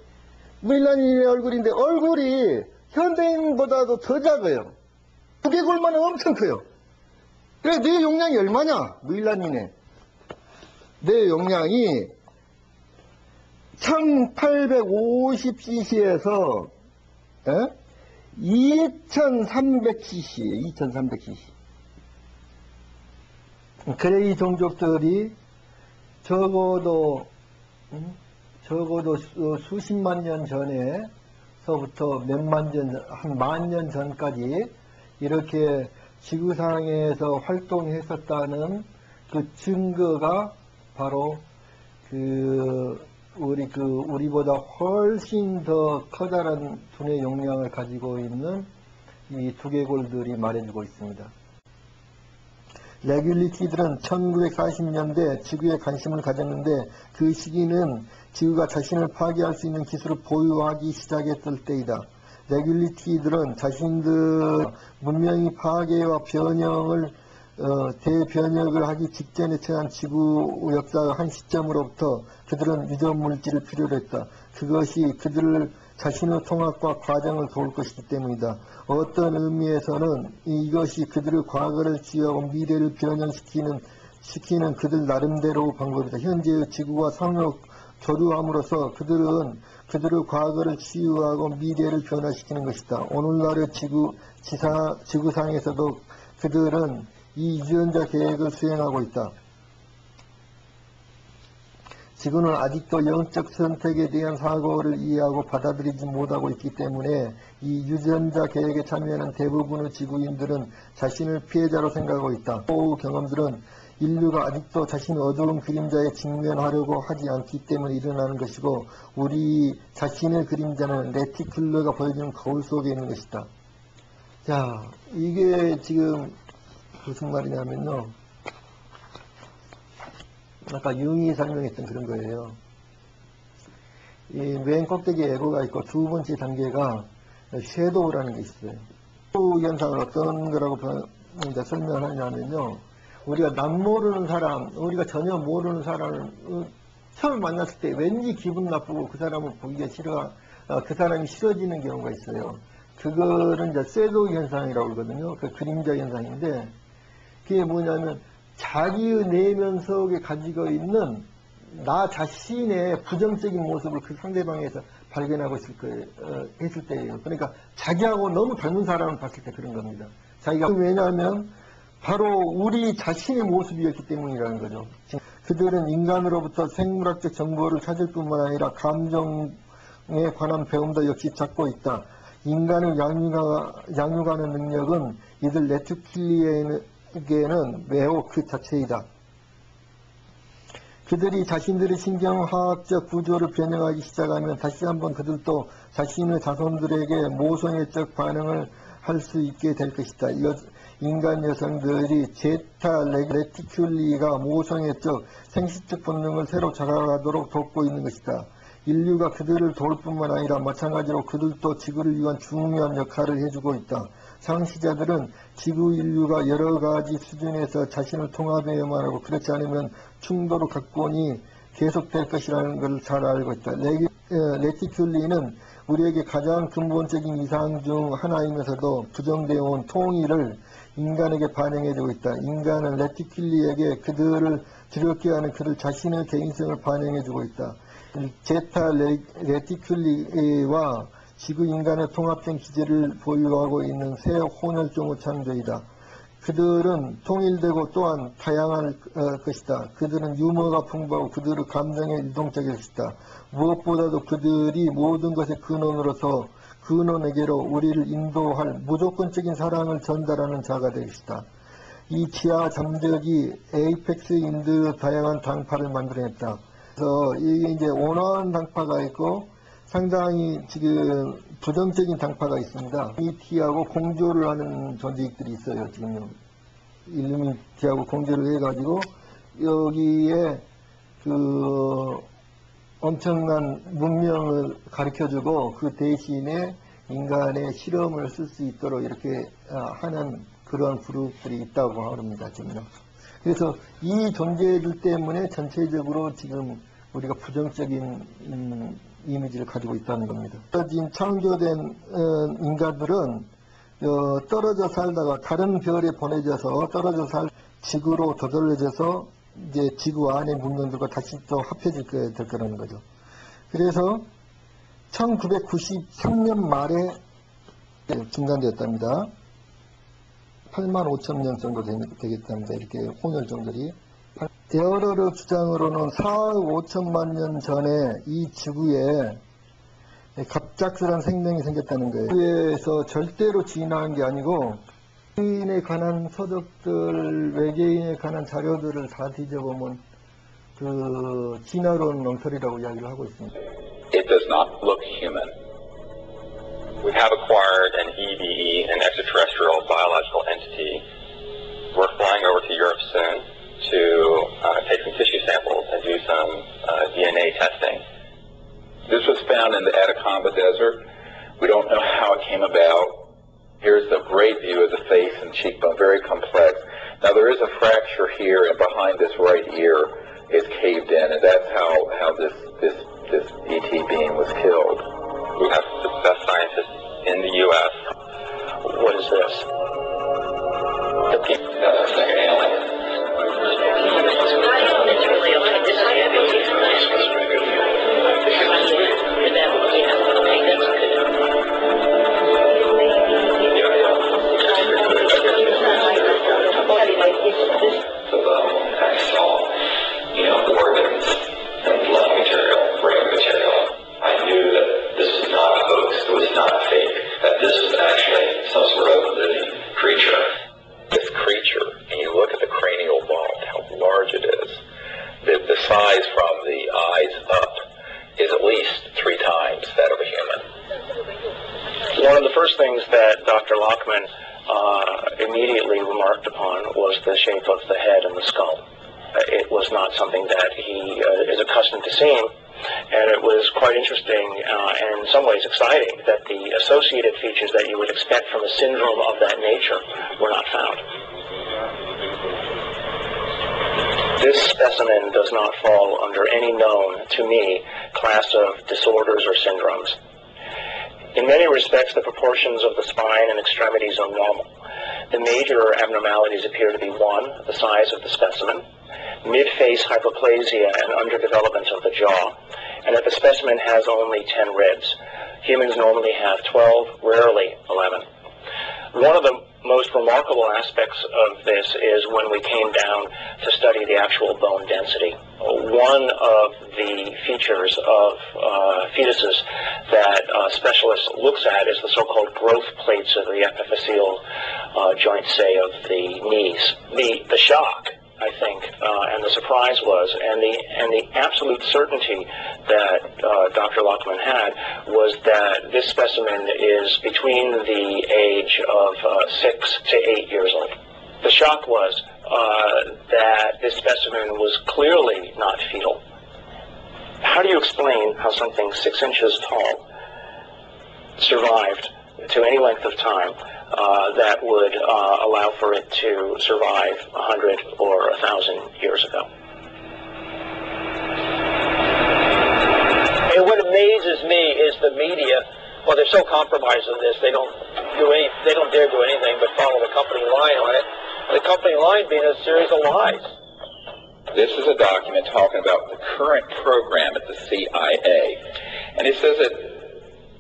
무일란인의 얼굴인데 얼굴이 현대인보다도 더 작아요. 두개골만 엄청 커요. 그래 뇌 용량이 얼마냐? 무일란인의 뇌 용량이 1850cc에서 2300cc예요. 2300cc. 그레이 종족들이 적어도 수십만 년 전에서부터 몇만 년, 한 만 년 전까지 이렇게 지구상에서 활동했었다는 그 증거가 바로 우리보다 훨씬 더 커다란 두뇌 용량을 가지고 있는 이 두개골들이 말해주고 있습니다. 레귤리티들은 1940년대 지구에 관심을 가졌는데 그 시기는 지구가 자신을 파괴할 수 있는 기술을 보유하기 시작했을 때이다. 레귤리티들은 자신들 문명이 파괴와 대변혁을 하기 직전에 처한 지구 역사의 한 시점으로부터 그들은 유전 물질을 필요로 했다. 그것이 그들을 자신의 통합과 과정을 도울 것이기 때문이다. 어떤 의미에서는 이것이 그들의 과거를 치유하고 미래를 변형시키는 그들 나름대로 방법이다. 현재의 지구와 상호 교류함으로써 그들은 그들의 과거를 치유하고 미래를 변화시키는 것이다. 오늘날의 지구상에서도 그들은 이 유전자 계획을 수행하고 있다. 지구는 아직도 영적 선택에 대한 사고를 이해하고 받아들이지 못하고 있기 때문에 이 유전자 계획에 참여하는 대부분의 지구인들은 자신을 피해자로 생각하고 있다. 또 경험들은 인류가 아직도 자신의 어두운 그림자에 직면하려고 하지 않기 때문에 일어나는 것이고 우리 자신의 그림자는 레티큘러가 보여주는 거울 속에 있는 것이다. 자, 이게 지금 무슨 말이냐면요. 아까 융이 설명했던 그런 거예요. 이 맨 꼭대기에 에고가 있고 두 번째 단계가 섀도우라는 게 있어요. 섀도우 현상을 어떤 거라고 설명하냐면요. 우리가 남 모르는 사람, 우리가 전혀 모르는 사람을 처음 만났을 때 왠지 기분 나쁘고 그 사람을 보기가 그 사람이 싫어지는 경우가 있어요. 그거는 이제 섀도우 현상이라고 그러거든요. 그 그림자 현상인데 그게 뭐냐면 자기의 내면 속에 가지고 있는 나 자신의 부정적인 모습을 그 상대방에서 발견하고 있을 거예요. 했을 때예요. 그러니까 자기하고 너무 닮은 사람을 봤을 때 그런 겁니다. 자기가 왜냐하면 바로 우리 자신의 모습이었기 때문이라는 거죠. 그들은 인간으로부터 생물학적 정보를 찾을 뿐만 아니라 감정에 관한 배움도 역시 찾고 있다. 인간을 양육하는 능력은 이들 레티큘리에게는 매우 그 자체이다. 그들이 자신들의 신경화학적 구조를 변형하기 시작하면 다시 한번 그들도 자신의 자손들에게 모성애적 반응을 할 수 있게 될 것이다. 인간 여성들이 제타 레티큘리가 모성애적 생식적 본능을 새로 자각하도록 돕고 있는 것이다. 인류가 그들을 도울 뿐만 아니라 마찬가지로 그들도 지구를 위한 중요한 역할을 해주고 있다. 창시자들은 지구 인류가 여러 가지 수준에서 자신을 통합해야만 하고 그렇지 않으면 충돌을 갖고 오니 계속될 것이라는 걸 잘 알고 있다. 레티큘리는 우리에게 가장 근본적인 이상 중 하나이면서도 부정되어 온 통일을 인간에게 반영해주고 있다. 인간은 레티큘리에게 그들을 두렵게 하는 그들 자신의 개인성을 반영해주고 있다. 제타 레티큘리와 지구 인간의 통합된 기질을 보유하고 있는 새 혼혈종의 창조이다. 그들은 통일되고 또한 다양할 것이다. 그들은 유머가 풍부하고 그들의 감정에 일동적일 것이다. 무엇보다도 그들이 모든 것의 근원으로서 근원에게로 우리를 인도할 무조건적인 사랑을 전달하는 자가 될 것이다. 이 지하 잠적이 에이펙스 인드 다양한 당파를 만들어냈다. 그래서 이게 이제 온화한 당파가 있고 상당히 지금 부정적인 당파가 있습니다. 일루미티하고 공조를 하는 존재들이 있어요. 지금 일루미티하고 공조를 해가지고 여기에 그 엄청난 문명을 가르쳐주고 그 대신에 인간의 실험을 쓸 수 있도록 이렇게 하는 그런 그룹들이 있다고 합니다. 지금요. 그래서 이 존재들 때문에 전체적으로 지금 우리가 부정적인 이미지를 가지고 있다는 겁니다. 창조된 인간들은 떨어져 살다가 다른 별에 보내져서 떨어져 살 지구로 되돌려져서 이제 지구 안의 문명들과 다시 또 합해질 될 거라는 거죠. 그래서 1993년 말에 중단되었답니다. 85,000년 정도 되겠답니다. 이렇게 혼혈종들이. 에어러의 주장으로는 4억 5천만 년 전에 이 지구에 갑작스런 생명이 생겼다는 거예요. 지구에서 절대로 진화한 게 아니고 외계인에 관한 서적들, 외계인에 관한 자료들을 다 뒤져보면 그 진화론 엉터리라고 이야기를 하고 있습니다. It does not look human. We have acquired an EBE, an extraterrestrial biological entity. We're flying over to Europe soon to take some tissue samples and do some DNA testing. This was found in the Atacama Desert. We don't know how it came about. Here's a great view of the face and cheekbone, very complex. Now there is a fracture here, and behind this right ear is caved in, and that's how this ET being was killed. We have the best scientists in the U.S. What is this? That's a second alien. So I saw, organs and blood material, brain material. I knew that this was not a hoax, it was not fake, that this was actually some sort of living creature. This creature, and you look at the cranial bone, how large it is, the size from the eyes up is at least 3 times that of a human. One of the first things that Dr. Lachman immediately remarked upon was the shape of the head and the skull. It was not something that he is accustomed to seeing, and it was quite interesting and in some ways exciting that the associated features that you would expect from a syndrome of that nature were not found. This specimen does not fall under any known, to me, class of disorders or syndromes. In many respects, the proportions of the spine and extremities are normal. The major abnormalities appear to be 1, the size of the specimen, mid-face hyperplasia and underdevelopment of the jaw, and that the specimen has only 10 ribs. Humans normally have 12, rarely 11. One of the most remarkable aspects of this is when we came down to study the actual bone density. One of the features of fetuses that specialists looks at is the so-called growth plates of the epiphyseal joints, say, of the knees. The shock, I think, and the surprise was, and the absolute certainty that Dr. Lachman had was that this specimen is between the age of 6 to 8 years old. The shock was that this specimen was clearly not fetal. How do you explain how something 6 inches tall survived to any length of time that would allow for it to survive 100 or 1,000 years ago? And what amazes me is the media. Well, they're so compromised on this, they don't dare do anything but follow the company line on it. And the company line being a series of lies. This is a document talking about the current program at the CIA. And it says that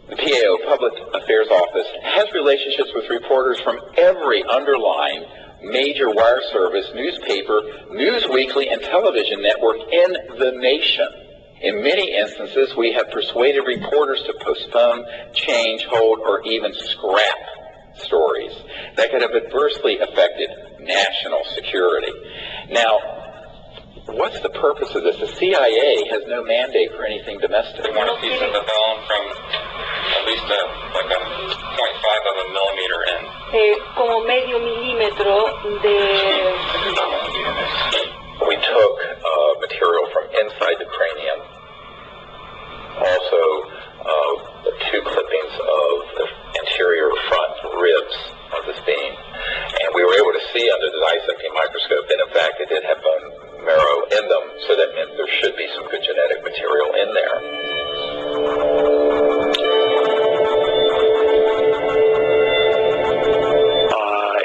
the PAO, Public Affairs Office, has relationships with reporters from every underlying major wire service, newspaper, news weekly, and television network in the nation. In many instances, we have persuaded reporters to postpone, change, hold, or even scrap stories that could have adversely affected national security. Now, what's the purpose of this? The CIA has no mandate for anything domestic. We want to see the film from at least like a 0.5 of a millimeter in. Como medio milímetro de... We took material from inside the cranium, also two clippings of the anterior front ribs of this being, and we were able to see under the dissecting microscope that in fact it did have bone marrow in them, so that meant there should be some good genetic material in there.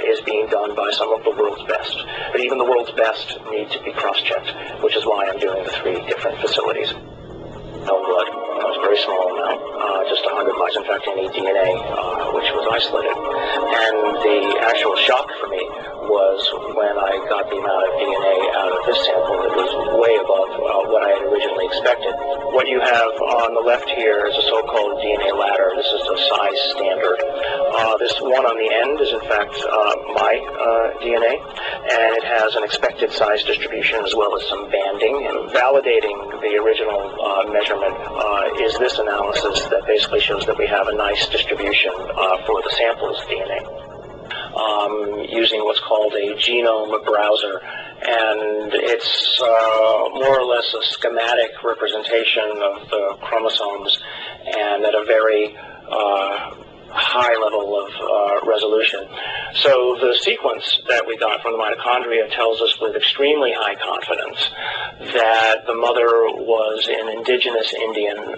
Is being done by some of the world's best. But even the world's best need to be cross-checked, which is why I'm doing the 3 different facilities. Bone blood, it was a very small amount, just 100 miles. In fact, any DNA, which was isolated. And the actual shock for me was when I got the amount of DNA out of this sample. It was way above what I had originally expected. What you have on the left here is a so-called DNA ladder. This is the size standard. This one on the end is, in fact, my DNA, and it has an expected size distribution as well as some banding. And validating the original measurement is this analysis that basically shows that we have a nice distribution for the sample's DNA. Using what's called a genome browser, and it's more or less a schematic representation of the chromosomes, and at a very high level of resolution. So the sequence that we got from the mitochondria tells us with extremely high confidence that the mother was an indigenous Indian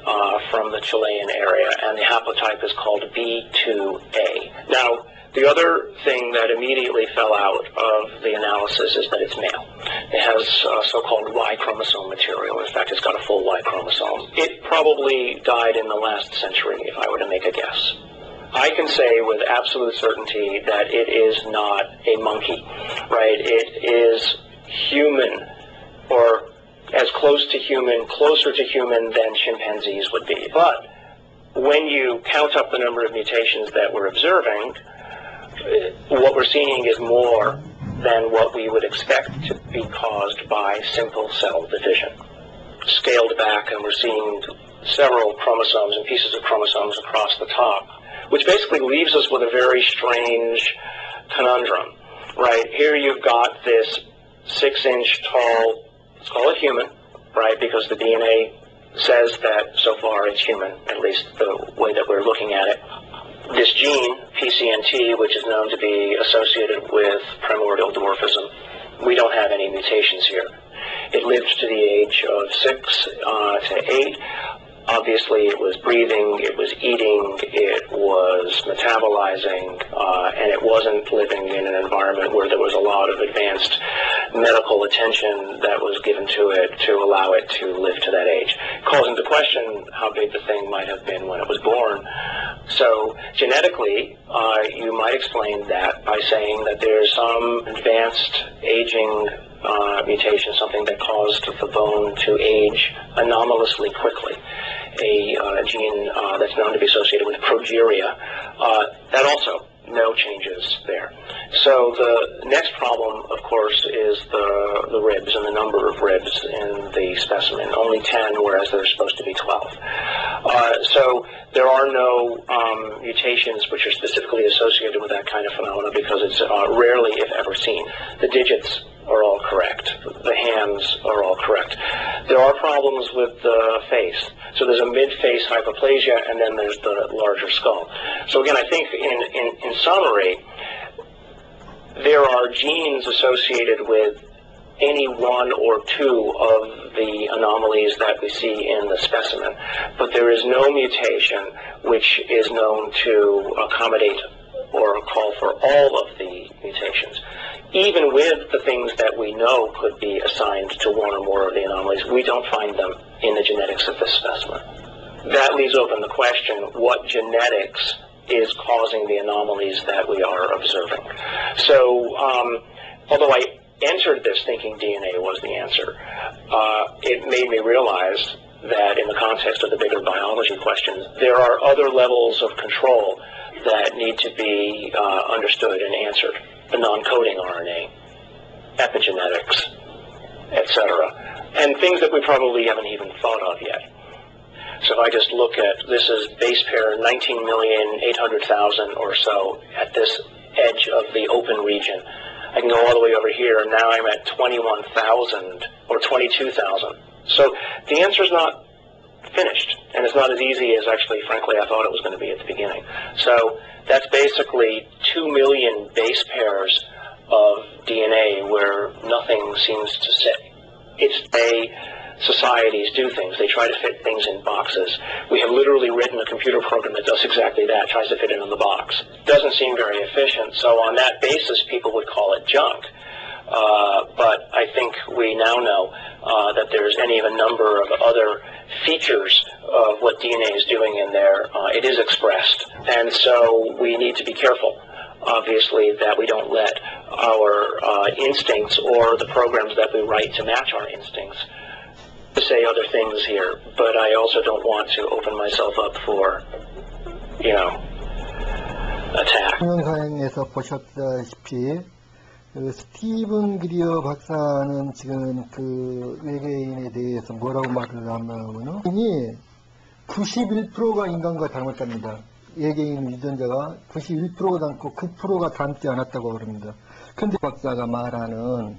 from the Chilean area, and the haplotype is called B2A. Now, the other thing that immediately fell out of the analysis is that it's male. It has so-called Y chromosome material. In fact, it's got a full Y chromosome. It probably died in the last century, if I were to make a guess. I can say with absolute certainty that it is not a monkey, right? It is human, or as close to human, closer to human than chimpanzees would be. But when you count up the number of mutations that we're observing, what we're seeing is more than what we would expect to be caused by simple cell division. Scaled back, and we're seeing several chromosomes and pieces of chromosomes across the top, which basically leaves us with a very strange conundrum, right? Here you've got this 6-inch tall, let's call it human, right? Because the DNA says that so far it's human, at least the way that we're looking at it. This gene, PCNT, which is known to be associated with primordial dwarfism, we don't have any mutations here. It lived to the age of 6 to 8. Obviously, it was breathing, it was eating, it was metabolizing, and it wasn't living in an environment where there was a lot of advanced medical attention that was given to it to allow it to live to that age. Calls into question how big the thing might have been when it was born. So, genetically, you might explain that by saying that there's some advanced aging mutation, something that caused the bone to age anomalously quickly. A gene that's known to be associated with progeria, that also, no changes there. So the next problem, of course, is the ribs and the number of ribs in the specimen. Only 10, whereas there's supposed to be 12. So there are no mutations which are specifically associated with that kind of phenomena because it's rarely, if ever, seen. The digits are all correct. The hands are all correct. There are problems with the face. So there's a mid-face hypoplasia, and then there's the larger skull. So again, I think in summary, there are genes associated with any one or two of the anomalies that we see in the specimen, but there is no mutation which is known to accommodate or call for all of the mutations. Even with the things that we know could be assigned to one or more of the anomalies, we don't find them in the genetics of this specimen. That leaves open the question, what genetics is causing the anomalies that we are observing? So, although I entered this thinking DNA was the answer, it made me realize that in the context of the bigger biology questions, there are other levels of control that need to be understood and answered. The non-coding RNA, epigenetics, etc. And things that we probably haven't even thought of yet. So if I just look at, this is base pair 19,800,000 or so at this edge of the open region. I can go all the way over here, and now I'm at 21,000 or 22,000. So the answer's not finished, and it's not as easy as actually, frankly, I thought it was going to be at the beginning. So that's basically 2 million base pairs of DNA where nothing seems to sit. It's the way societies do things. They try to fit things in boxes. We have literally written a computer program that does exactly that, tries to fit it in the box. Doesn't seem very efficient, so on that basis, people would call it junk. But I think we now know that there's any of a number of other features of what DNA is doing in there. It is expressed, and so we need to be careful, obviously, that we don't let our instincts or the programs that we write to match our instincts to say other things here. But I also don't want to open myself up for, attack. 동영상에서 보셨다시피 스티븐 그리어 박사는 지금 그 외계인에 대해서 뭐라고 말을 하냐면은 91%가 인간과 닮았답니다. 외계인 유전자가 91%가 닮고 9%가 닮지 않았다고 그럽니다. 근데 박사가 말하는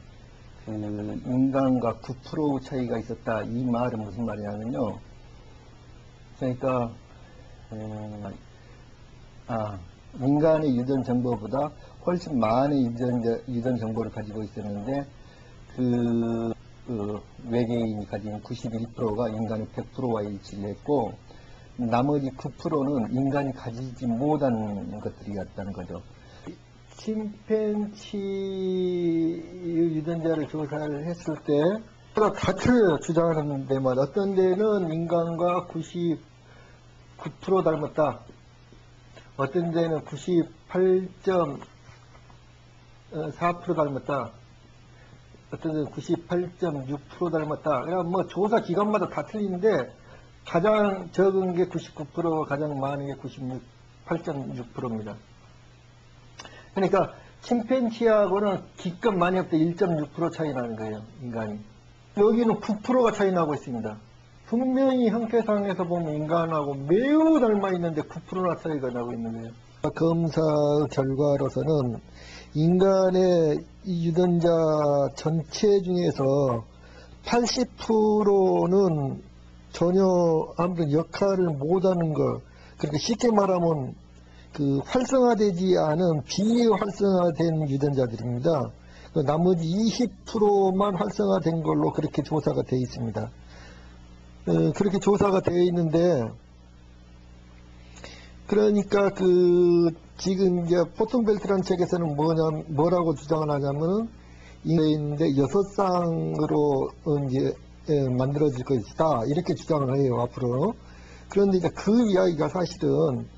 그 인간과 9% 차이가 있었다. 이 말은 무슨 말이냐면요. 그러니까 인간의 유전 정보보다 훨씬 많은 유전 정보를 가지고 있었는데 그 외계인이 가진 91%가 인간의 100%와 일치를 했고 나머지 9%는 인간이 가지지 못한 것들이었다는 거죠. 침팬치 유전자를 조사를 했을 때 다 틀려요. 주장하는 데마다. 어떤 데는 인간과 99% 닮았다. 어떤 데는 98.4% 닮았다. 어떤 데는 98.6% 닮았다. 그러니까 뭐 조사 기관마다 다 틀리는데 가장 적은 게 99%, 가장 많은 게 8.6%입니다. 그러니까 침팬지하고는 기껏 많이 없대 1.6% 차이 나는 거예요, 인간이. 여기는 9%가 차이 나고 있습니다. 분명히 형태상에서 보면 인간하고 매우 닮아 있는데 9%나 차이가 나고 있는 거예요. 검사 결과로서는 인간의 유전자 전체 중에서 80%는 전혀 아무런 역할을 못하는 것. 그러니까 쉽게 말하면 그 활성화되지 않은 비활성화된 유전자들입니다. 나머지 20%만 활성화된 걸로 그렇게 조사가 되어 있습니다. 그렇게 조사가 되어 있는데, 그러니까 지금 이제 포통벨트라는 책에서는 뭐라고 주장을 하냐면은 있는데 6쌍으로 이제 만들어질 것이다 이렇게 주장을 해요 앞으로. 그런데 이제 그 이야기가 사실은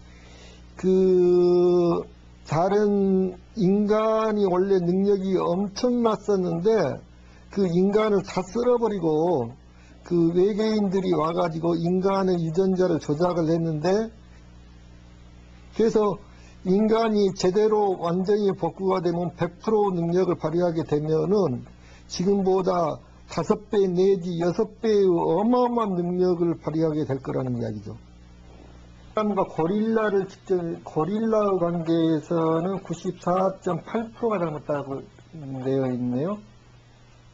다른 인간이 원래 능력이 엄청났었는데 그 인간을 다 쓸어버리고 그 외계인들이 와가지고 인간의 유전자를 조작을 했는데, 그래서 인간이 제대로 완전히 복구가 되면 100% 능력을 발휘하게 되면은 지금보다 5배 내지 6배의 어마어마한 능력을 발휘하게 될 거라는 이야기죠. 인간과 고릴라 관계에서는 94.8%가 닮았다고 되어 있네요.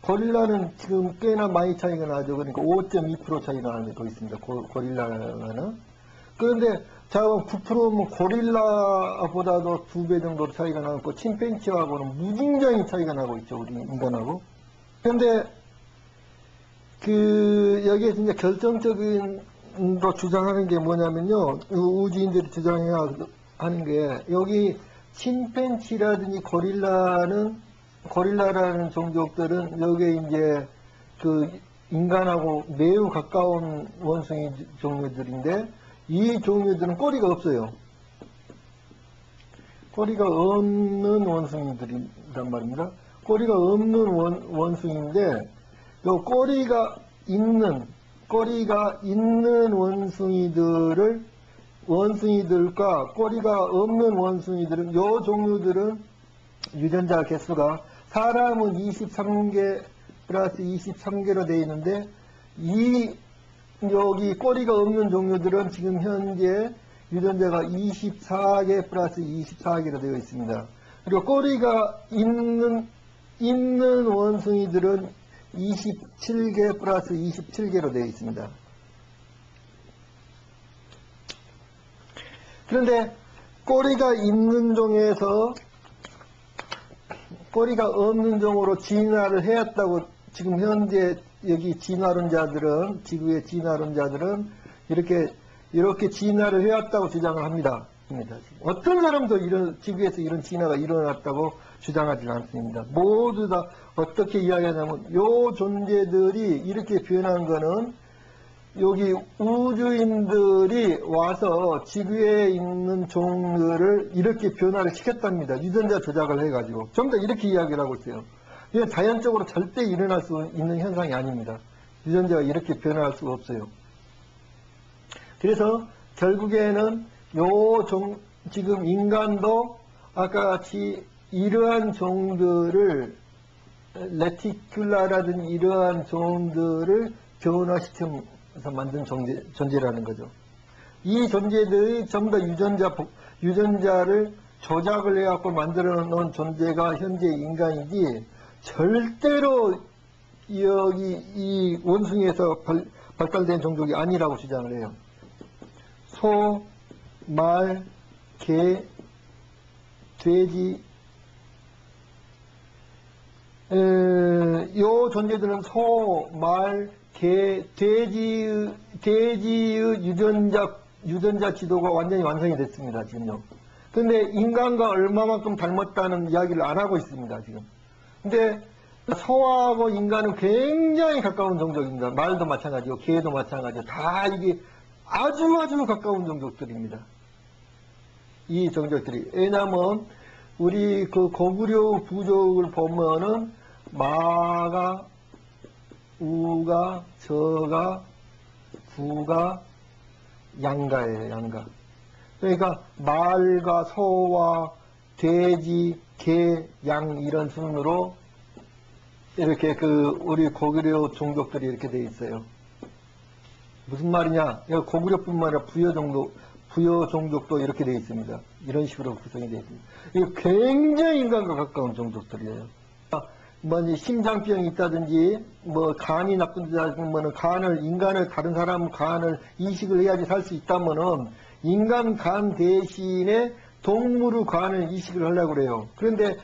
고릴라는 지금 꽤나 많이 차이가 나죠. 그러니까 5.2% 차이가 나고 있습니다. 고릴라는. 그런데 자원 9%면 고릴라보다도 2배 정도 차이가 나고 침팬지하고는 무진장이 차이가 나고 있죠. 우리 인간하고. 그런데 여기에서 이제 결정적인 로 주장하는 게 뭐냐면요. 우주인들이 주장해야 하는 게, 여기 침팬치라든지 고릴라라는 종족들은 여기에 이제 인간하고 매우 가까운 원숭이 종류들인데, 이 종류들은 꼬리가 없어요. 꼬리가 없는 원숭이들이란 말입니다. 꼬리가 없는 원숭이인데, 요 꼬리가 있는 원숭이들과 꼬리가 없는 원숭이들은, 요 종류들은 유전자 개수가 사람은 23개 플러스 23개로 되어 있는데, 여기 꼬리가 없는 종류들은 지금 현재 유전자가 24개 플러스 24개로 되어 있습니다. 그리고 꼬리가 있는 원숭이들은 27개 플러스 27개로 되어 있습니다. 그런데 꼬리가 있는 종에서 꼬리가 없는 종으로 진화를 해왔다고 지금 현재 여기 진화론자들은, 지구의 진화론자들은 이렇게 진화를 해왔다고 주장을 합니다. 어떤 사람도 지구에서 이런 진화가 일어났다고 주장하지 않습니다. 모두 다 어떻게 이야기하냐면, 요 존재들이 이렇게 변한 거는 여기 우주인들이 와서 지구에 있는 종들을 이렇게 변화를 시켰답니다. 유전자 조작을 해가지고. 전부 다 이렇게 이야기를 하고 있어요. 이건 자연적으로 절대 일어날 수 있는 현상이 아닙니다. 유전자가 이렇게 변화할 수가 없어요. 그래서 결국에는 지금 인간도 아까 같이 이러한 종들을, 레티큘라라든 이러한 종들을 변화시켜서 만든 존재라는 거죠. 이 존재들이 전부 다 유전자를 조작을 해갖고 만들어 놓은 존재가 현재 인간이지, 절대로 여기 이 원숭이에서 발달된 종족이 아니라고 주장을 해요. 소, 말, 개, 돼지, 요 존재들은 소, 말, 개, 돼지의 유전자 지도가 완전히 완성이 됐습니다, 지금요. 근데 인간과 얼마만큼 닮았다는 이야기를 안 하고 있습니다, 지금. 근데 소하고 인간은 굉장히 가까운 종족입니다. 말도 마찬가지고, 개도 마찬가지고, 다 이게 아주 가까운 종족들입니다. 이 종족들이. 왜냐면, 우리 고구려 부족을 보면은, 마가, 우가, 저가, 구가, 양가예요, 양가. 그러니까, 말과 소와 돼지, 개, 양, 이런 순으로, 이렇게 우리 고구려 종족들이 이렇게 돼 있어요. 무슨 말이냐? 고구려뿐만 아니라 부여 종족도 이렇게 돼 있습니다. 이런 식으로 구성이 되어 있습니다. 이거 굉장히 인간과 가까운 종족들이에요. 심장병이 있다든지, 간이 나쁜다든지, 인간을, 다른 사람 간을 이식을 해야지 살 수 있다면은, 인간 간 대신에 동물의 간을 이식을 하려고 그래요. 그런데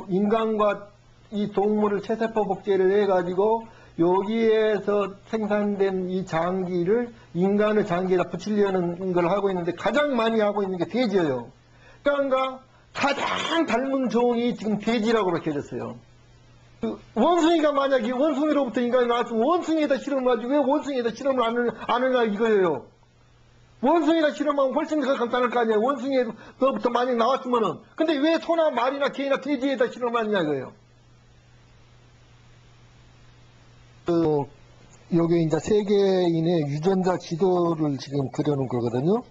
인간과 이 동물을 체세포 복제를 해가지고, 여기에서 생산된 이 장기를 인간의 장기에다 붙이려는 걸 하고 있는데, 가장 많이 하고 있는 게 돼지예요. 그러니까 가장 닮은 종이 지금 돼지라고 밝혀졌어요. 원숭이가 만약에 원숭이로부터 인간이 나왔으면 원숭이에다 실험을 하지, 왜 원숭이에다 실험을 안 하냐 이거예요. 원숭이에다 실험하면 훨씬 더 간단할 거 아니에요. 원숭이로부터 많이 나왔으면은. 근데 왜 소나 말이나 개나 돼지에다 실험을 하느냐 이거예요. 요게 이제 세계인의 유전자 지도를 지금 그려놓은 거거든요.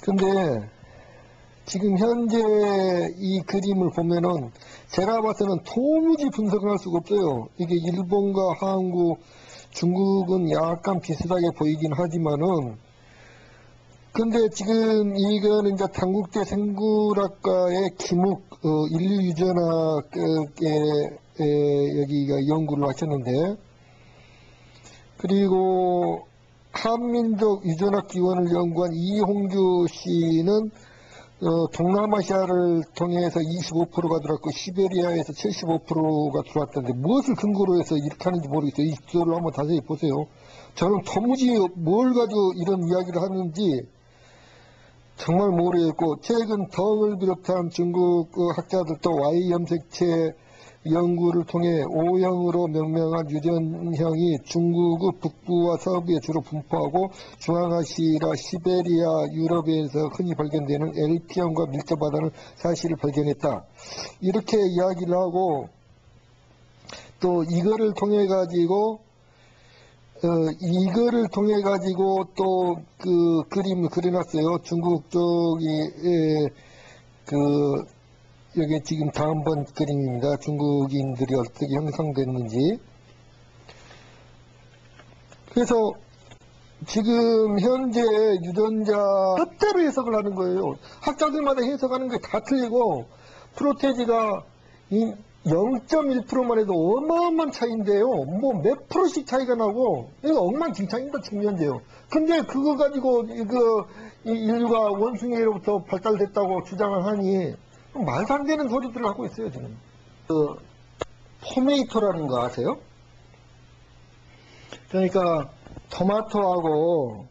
근데 지금 현재 이 그림을 보면은 제가 봐서는 도무지 분석을 할 수가 없어요. 이게 일본과 한국, 중국은 약간 비슷하게 보이긴 하지만은, 근데 지금 이거는 이제 당국대 생물학과의 김욱 인류 유전학에 여기가 연구를 하셨는데, 그리고 한민족 유전학 기원을 연구한 이홍주 씨는 동남아시아를 통해서 25%가 들어왔고 시베리아에서 75%가 들어왔다는데 무엇을 근거로 해서 이렇게 하는지 모르겠어요. 이 기도를 한번 자세히 보세요. 저는 도무지 뭘 가지고 이런 이야기를 하는지 정말 모르겠고, 최근 덕을 비롯한 중국 학자들도 Y 염색체 연구를 통해 O형으로 명명한 유전형이 중국의 북부와 서부에 주로 분포하고 중앙아시아, 시베리아, 유럽에서 흔히 발견되는 LP형과 밀접하다는 사실을 발견했다. 이렇게 이야기를 하고, 또 이거를 통해 가지고 또 그 그림을 그려놨어요. 중국 쪽이 여기 지금 다음번 그림입니다. 중국인들이 어떻게 형성됐는지. 그래서 지금 현재 유전자 뜻대로 해석을 하는 거예요. 학자들마다 해석하는 게 다 틀리고, 프로테지가 0.1%만 해도 어마어마한 차이인데요. 뭐 몇 프로씩 차이가 나고, 이거 엉망진창입니다, 지금 현재요. 근데 그거 가지고 이 인류가 원숭이로부터 발달됐다고 주장을 하니 말도 안 되는 소리들을 하고 있어요, 지금. 포메이토라는 거 아세요? 그러니까 토마토하고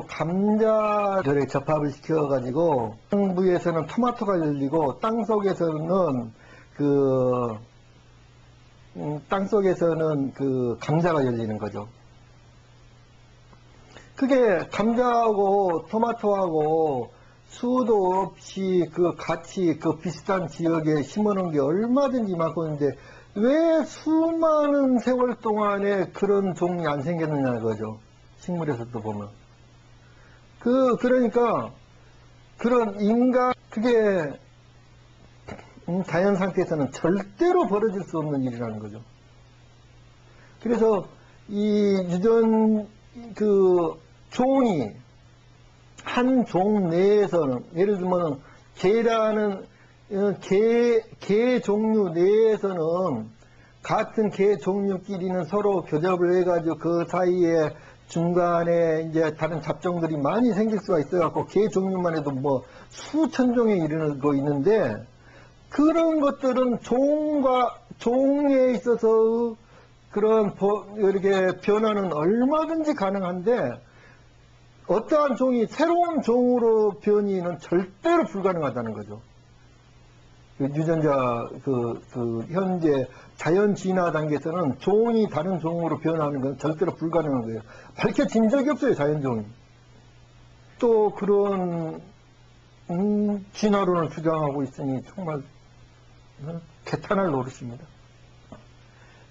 감자를 접합을 시켜가지고 땅부에서는 토마토가 열리고 땅속에서는 감자가 열리는 거죠. 그게 감자하고 토마토하고 수도 없이 같이 비슷한 지역에 심어놓은 게 얼마든지 많고 있는데 왜 수많은 세월 동안에 그런 종이 안 생겼느냐 그거죠. 식물에서도 보면. 그러니까 그런 그게 자연 상태에서는 절대로 벌어질 수 없는 일이라는 거죠. 그래서 이 종이 한 종 내에서는, 예를 들면 개 종류 내에서는 같은 개 종류끼리는 서로 교접을 해가지고 그 사이에 중간에 이제 다른 잡종들이 많이 생길 수가 있어갖고 개 종류만 해도 뭐 수천 종에 이르고 있는데, 그런 것들은 종에 있어서 그런 이렇게 변화는 얼마든지 가능한데, 어떠한 종이 새로운 종으로 변이는 절대로 불가능하다는 거죠. 유전자 현재 자연 진화 단계에서는 종이 다른 종으로 변하는 건 절대로 불가능한 거예요. 밝혀진 적이 없어요, 자연종이. 또 그런 진화론을 주장하고 있으니 정말 개탄할 노릇입니다.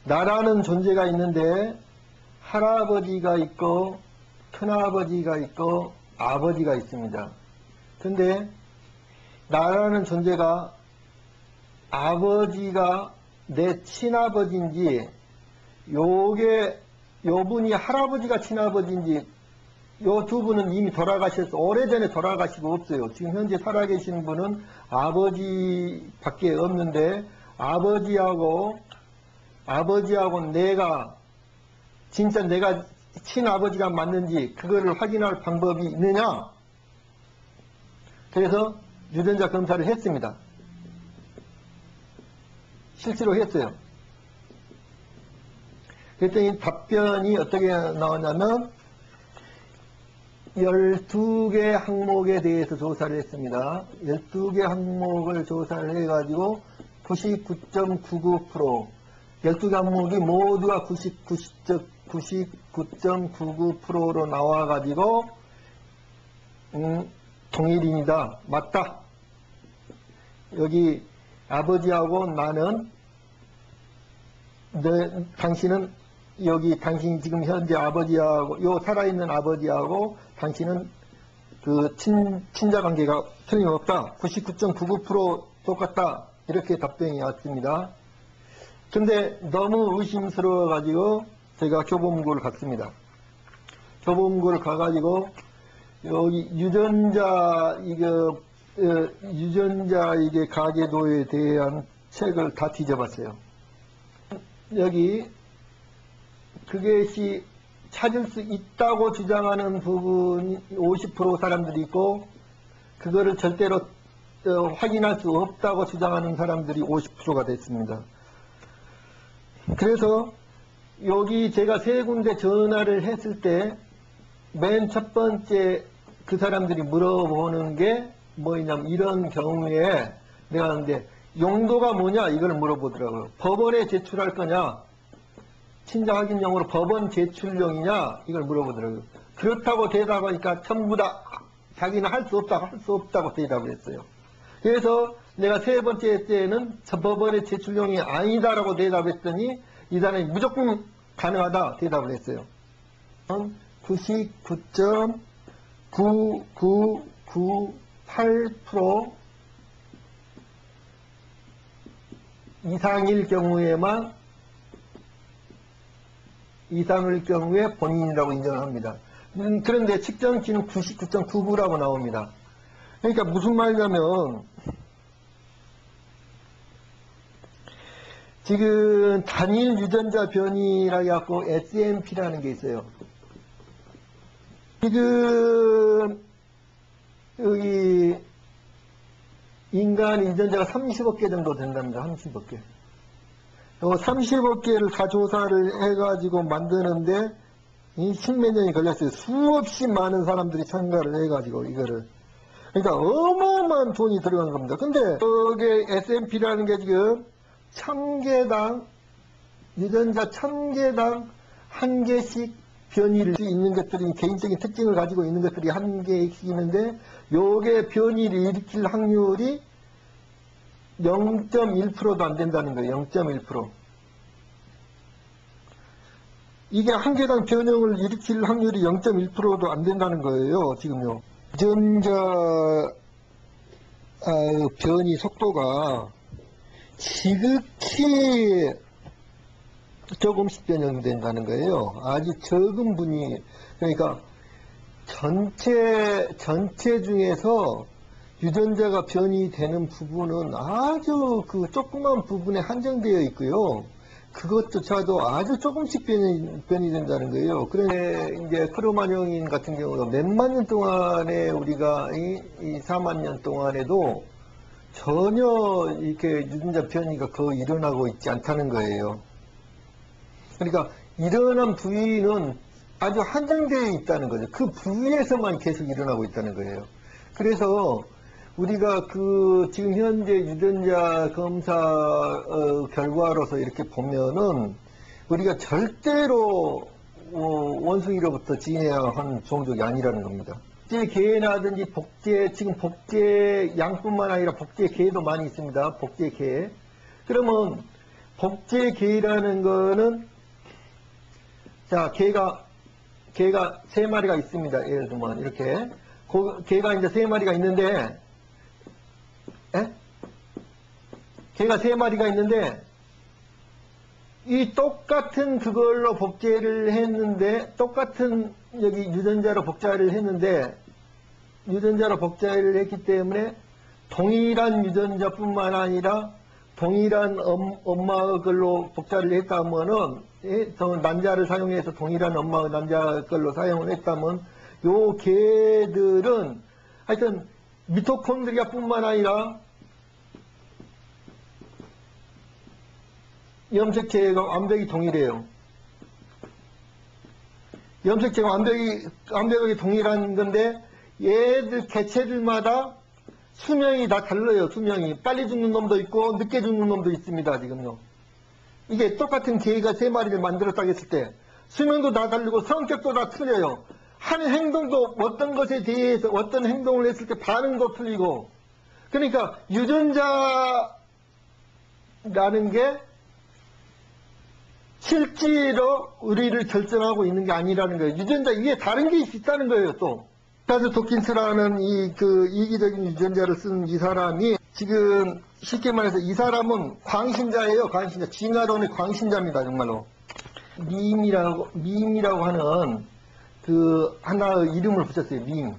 나라는 존재가 있는데 할아버지가 있고 큰아버지가 있고 아버지가 있습니다. 근데 나라는 존재가 아버지가 내 친아버지인지 요분이 할아버지가 친아버지인지 요 두 분은 이미 돌아가셔서 오래전에 돌아가시고 없어요. 지금 현재 살아계신 분은 아버지밖에 없는데 아버지하고 내가 진짜 내가 친아버지가 맞는지 그거를 확인할 방법이 있느냐? 그래서 유전자 검사를 했습니다. 실제로 했어요. 그랬더니 답변이 어떻게 나오냐면 12개 항목에 대해서 조사를 했습니다. 12개 항목을 조사를 해가지고 99.99% 12개 항목이 모두가 99.99%로 나와가지고 동일인이다. 맞다. 여기 아버지하고 나는 당신은 여기 당신 지금 현재 아버지하고 요 살아있는 아버지하고 당신은 친자 관계가 틀림없다. 99.99% 똑같다. 이렇게 답변이 왔습니다. 근데 너무 의심스러워 가지고 제가 교보문고를 갔습니다. 교보문고를 가가지고 여기 유전자 이게 가계도에 대한 책을 다 뒤져봤어요. 여기 그것이 찾을 수 있다고 주장하는 부분이 50% 사람들이 있고, 그거를 절대로 확인할 수 없다고 주장하는 사람들이 50%가 됐습니다. 그래서 여기 제가 세 군데 전화를 했을 때 맨 첫 번째 그 사람들이 물어보는 게 뭐냐면, 이런 경우에 내가 근데 용도가 뭐냐 이걸 물어보더라고요. 법원에 제출할 거냐, 친자 확인용으로 법원 제출용이냐 이걸 물어보더라고요. 그렇다고 대답하니까 전부 다 자기는 할 수 없다고 대답을 했어요. 그래서 내가 세 번째 때는 법원의 제출용이 아니다라고 대답했더니 이 사람이 무조건 가능하다 대답을 했어요. 99.9998% 이상일 경우에 본인이라고 인정합니다. 그런데 측정치는 99.99라고 나옵니다. 그러니까 무슨 말이냐면, 지금 단일 유전자 변이라고 해갖고 SNP라는 게 있어요. 지금 여기 인간 유전자가 30억 개 정도 된답니다. 30억 개. 30억 개를 다 조사를 해가지고 만드는데 십몇 년이 걸렸어요. 수없이 많은 사람들이 참가를 해가지고 이거를. 그러니까 어마어마한 돈이 들어간 겁니다. 근데 여기 SNP라는 게 지금 1000개당 유전자 1000개당 한 개씩 변이를 있는 것들이 개인적인 특징을 가지고 있는 것들이 한 개씩 있는데, 요게 변이를 일으킬 확률이 0.1%도 안 된다는 거예요. 0.1%. 이게 한 개당 변형을 일으킬 확률이 0.1%도 안 된다는 거예요. 지금요. 유전자 변이 속도가 지극히 조금씩 변형된다는 거예요. 아주 적은 분이, 그러니까 전체 중에서 유전자가 변이되는 부분은 아주 그 조그만 부분에 한정되어 있고요. 그것조차도 아주 조금씩 변이 된다는 거예요. 그런데 이제 크로마뇽인 같은 경우는 몇만 년 동안에 우리가 이 4만 년 동안에도 전혀 이렇게 유전자 변이가 거의 일어나고 있지 않다는 거예요. 그러니까 일어난 부위는 아주 한정되어 있다는 거죠. 그 부위에서만 계속 일어나고 있다는 거예요. 그래서 우리가 그 지금 현재 유전자 검사 결과로서 이렇게 보면은 우리가 절대로 원숭이로부터 진화한 종족이 아니라는 겁니다. 복제 개나든지 지금 복제 양뿐만 아니라 복제 개도 많이 있습니다. 복제 개. 그러면 복제 개라는 거는, 자, 개가 3마리가 있습니다. 예를 들면 이렇게 개가 이제 3마리가 있는데, 개가 3마리가 있는데 이 똑같은 그걸로 복제를 했는데, 똑같은 여기 유전자로 복제를 했는데, 유전자로 복제를 했기 때문에 동일한 유전자뿐만 아니라 동일한 엄마의 걸로 복제를 했다면은, 난자를 사용해서 동일한 엄마의 난자 걸로 사용을 했다면, 요 개들은 하여튼 미토콘드리아뿐만 아니라 염색체가 완벽히 동일해요. 염색체가 완벽하게 동일한 건데, 얘들 개체들마다 수명이 다 달라요. 수명이 빨리 죽는 놈도 있고 늦게 죽는 놈도 있습니다. 지금요. 이게 똑같은 개가 3마리를 만들었다고 했을 때 수명도 다 다르고 성격도 다 틀려요. 하는 행동도 어떤 것에 대해서 어떤 행동을 했을 때 반응도 틀리고. 그러니까 유전자라는 게 실제로 우리를 결정하고 있는 게 아니라는 거예요. 유전자 위에 다른 게 있다는 거예요. 또 차드 도킨스라는 이기적인 유전자를 쓴 이 사람이, 지금 쉽게 말해서 이 사람은 광신자예요. 광신자. 진화론의 광신자입니다. 정말로. 밈이라고 하는 그 하나의 이름을 붙였어요. 밈.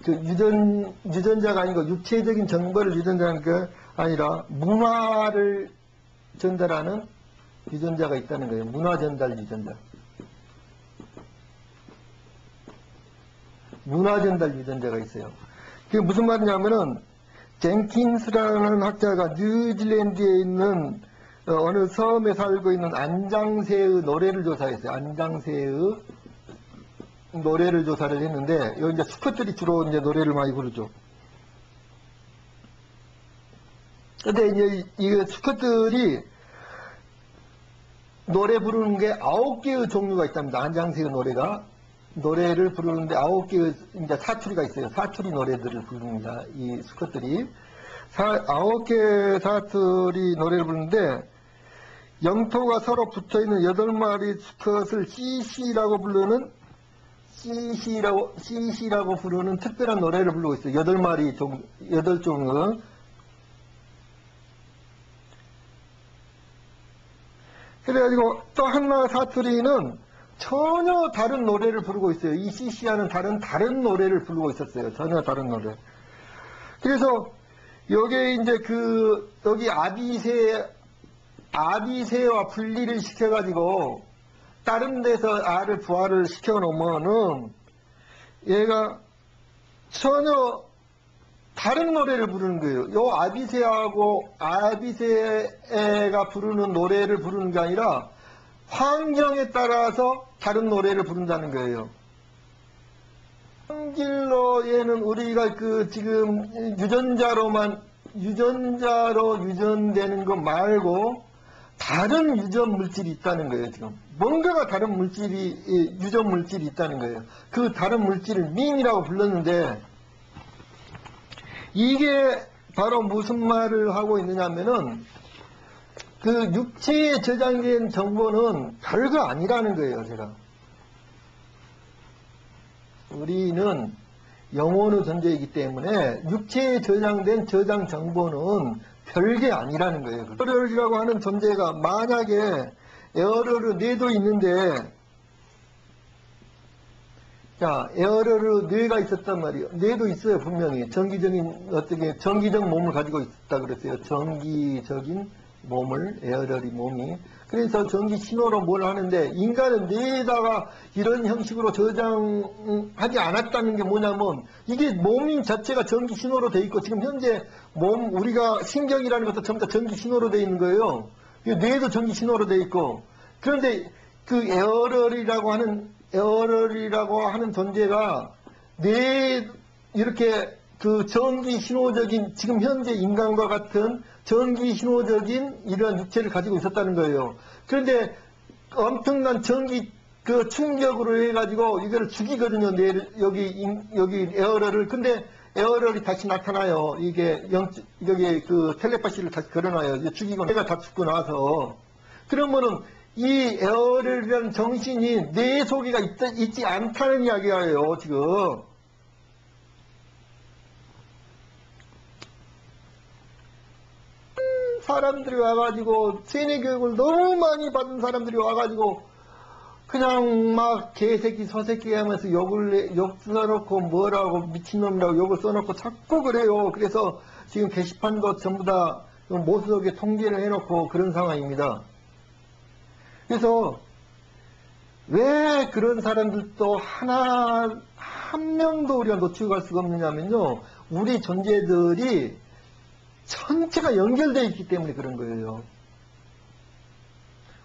그 유전자가 아니고 육체적인 정보를 유전자는 게 아니라 문화를 전달하는 유전자가 있다는 거예요. 문화 전달 유전자. 문화전달 유전자가 있어요. 그게 무슨 말이냐면은 젠킨스라는 학자가 뉴질랜드에 있는 어느 섬에 살고 있는 안장새의 노래를 조사했어요. 안장새의 노래를 조사를 했는데 여기 이제 수컷들이 주로 이제 노래를 많이 부르죠. 근데 이제 이 수컷들이 노래 부르는 게 9개의 종류가 있답니다. 안장새의 노래를 부르는데 9개의 이제 사투리가 있어요. 사투리 노래들을 부릅니다. 이 수컷들이 9개의 사투리 노래를 부르는데 영토가 서로 붙어있는 8마리 수컷을 CC라고 부르는 CC라고 부르는 특별한 노래를 부르고 있어요. 8종의. 그래가지고 또 하나 사투리는 전혀 다른 노래를 부르고 있어요. 이 CC와는 다른 노래를 부르고 있었어요. 전혀 다른 노래. 그래서 여기에 이제 여기 아비새와 분리를 시켜가지고 다른 데서 알을 부화를 시켜놓으면은 얘가 전혀 다른 노래를 부르는 거예요. 요 아비새가 부르는 노래를 부르는 게 아니라 환경에 따라서 다른 노래를 부른다는 거예요. 성질로 얘는 우리가 지금 유전자로 유전되는 것 말고 다른 유전 물질이 있다는 거예요, 지금. 뭔가가 다른 유전 물질이 있다는 거예요. 그 다른 물질을 밈이라고 불렀는데, 이게 바로 무슨 말을 하고 있느냐면은, 그 육체에 저장된 정보는 별거 아니라는 거예요, 제가. 우리는 영혼의 존재이기 때문에 육체에 저장된 저장 정보는 별게 아니라는 거예요. 에어럴이라고 하는 존재가 만약에 에어럴의 뇌도 있는데, 자, 에어럴의 뇌가 있었단 말이에요. 뇌도 있어요, 분명히. 정기적 몸을 가지고 있다 그랬어요. 정기적인 몸을, 에어럴이 몸이. 그래서 전기 신호로 뭘 하는데, 인간은 뇌에다가 이런 형식으로 저장하지 않았다는 게 뭐냐면, 이게 몸 자체가 전기 신호로 돼 있고, 지금 현재 우리가 신경이라는 것도 전부 다 전기 신호로 돼 있는 거예요. 뇌도 전기 신호로 돼 있고, 그런데 그 에어럴이라고 하는 존재가 이렇게 전기 신호적인, 지금 현재 인간과 같은 전기 신호적인 이러한 육체를 가지고 있었다는 거예요. 그런데 엄청난 전기 충격으로 해가지고 이거를 죽이거든요. 여기 에어럴을. 근데 에어럴이 다시 나타나요. 여기 텔레파시를 다시 걸어놔요. 죽이고 내가 다 죽고 나서. 그러면은 이 에어럴이라는 정신이 뇌 속에 있지 않다는 이야기예요, 지금. 사람들이 와가지고 세뇌 교육을 너무 많이 받은 사람들이 와가지고 그냥 막 개새끼 서새끼 하면서 욕 써놓고 뭐라고 미친놈이라고 욕을 써놓고 자꾸 그래요. 그래서 지금 게시판도 전부 다 모수석에 통제를 해놓고 그런 상황입니다. 그래서 왜 그런 사람들도 한 명도 우리가 놓치고 갈 수가 없느냐면요, 우리 존재들이 전체가 연결되어 있기 때문에 그런 거예요.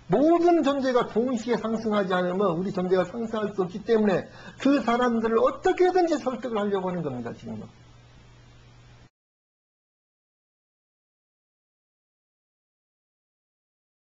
모든 존재가 동시에 상승하지 않으면 우리 존재가 상승할 수 없기 때문에 그 사람들을 어떻게든지 설득을 하려고 하는 겁니다, 지금은.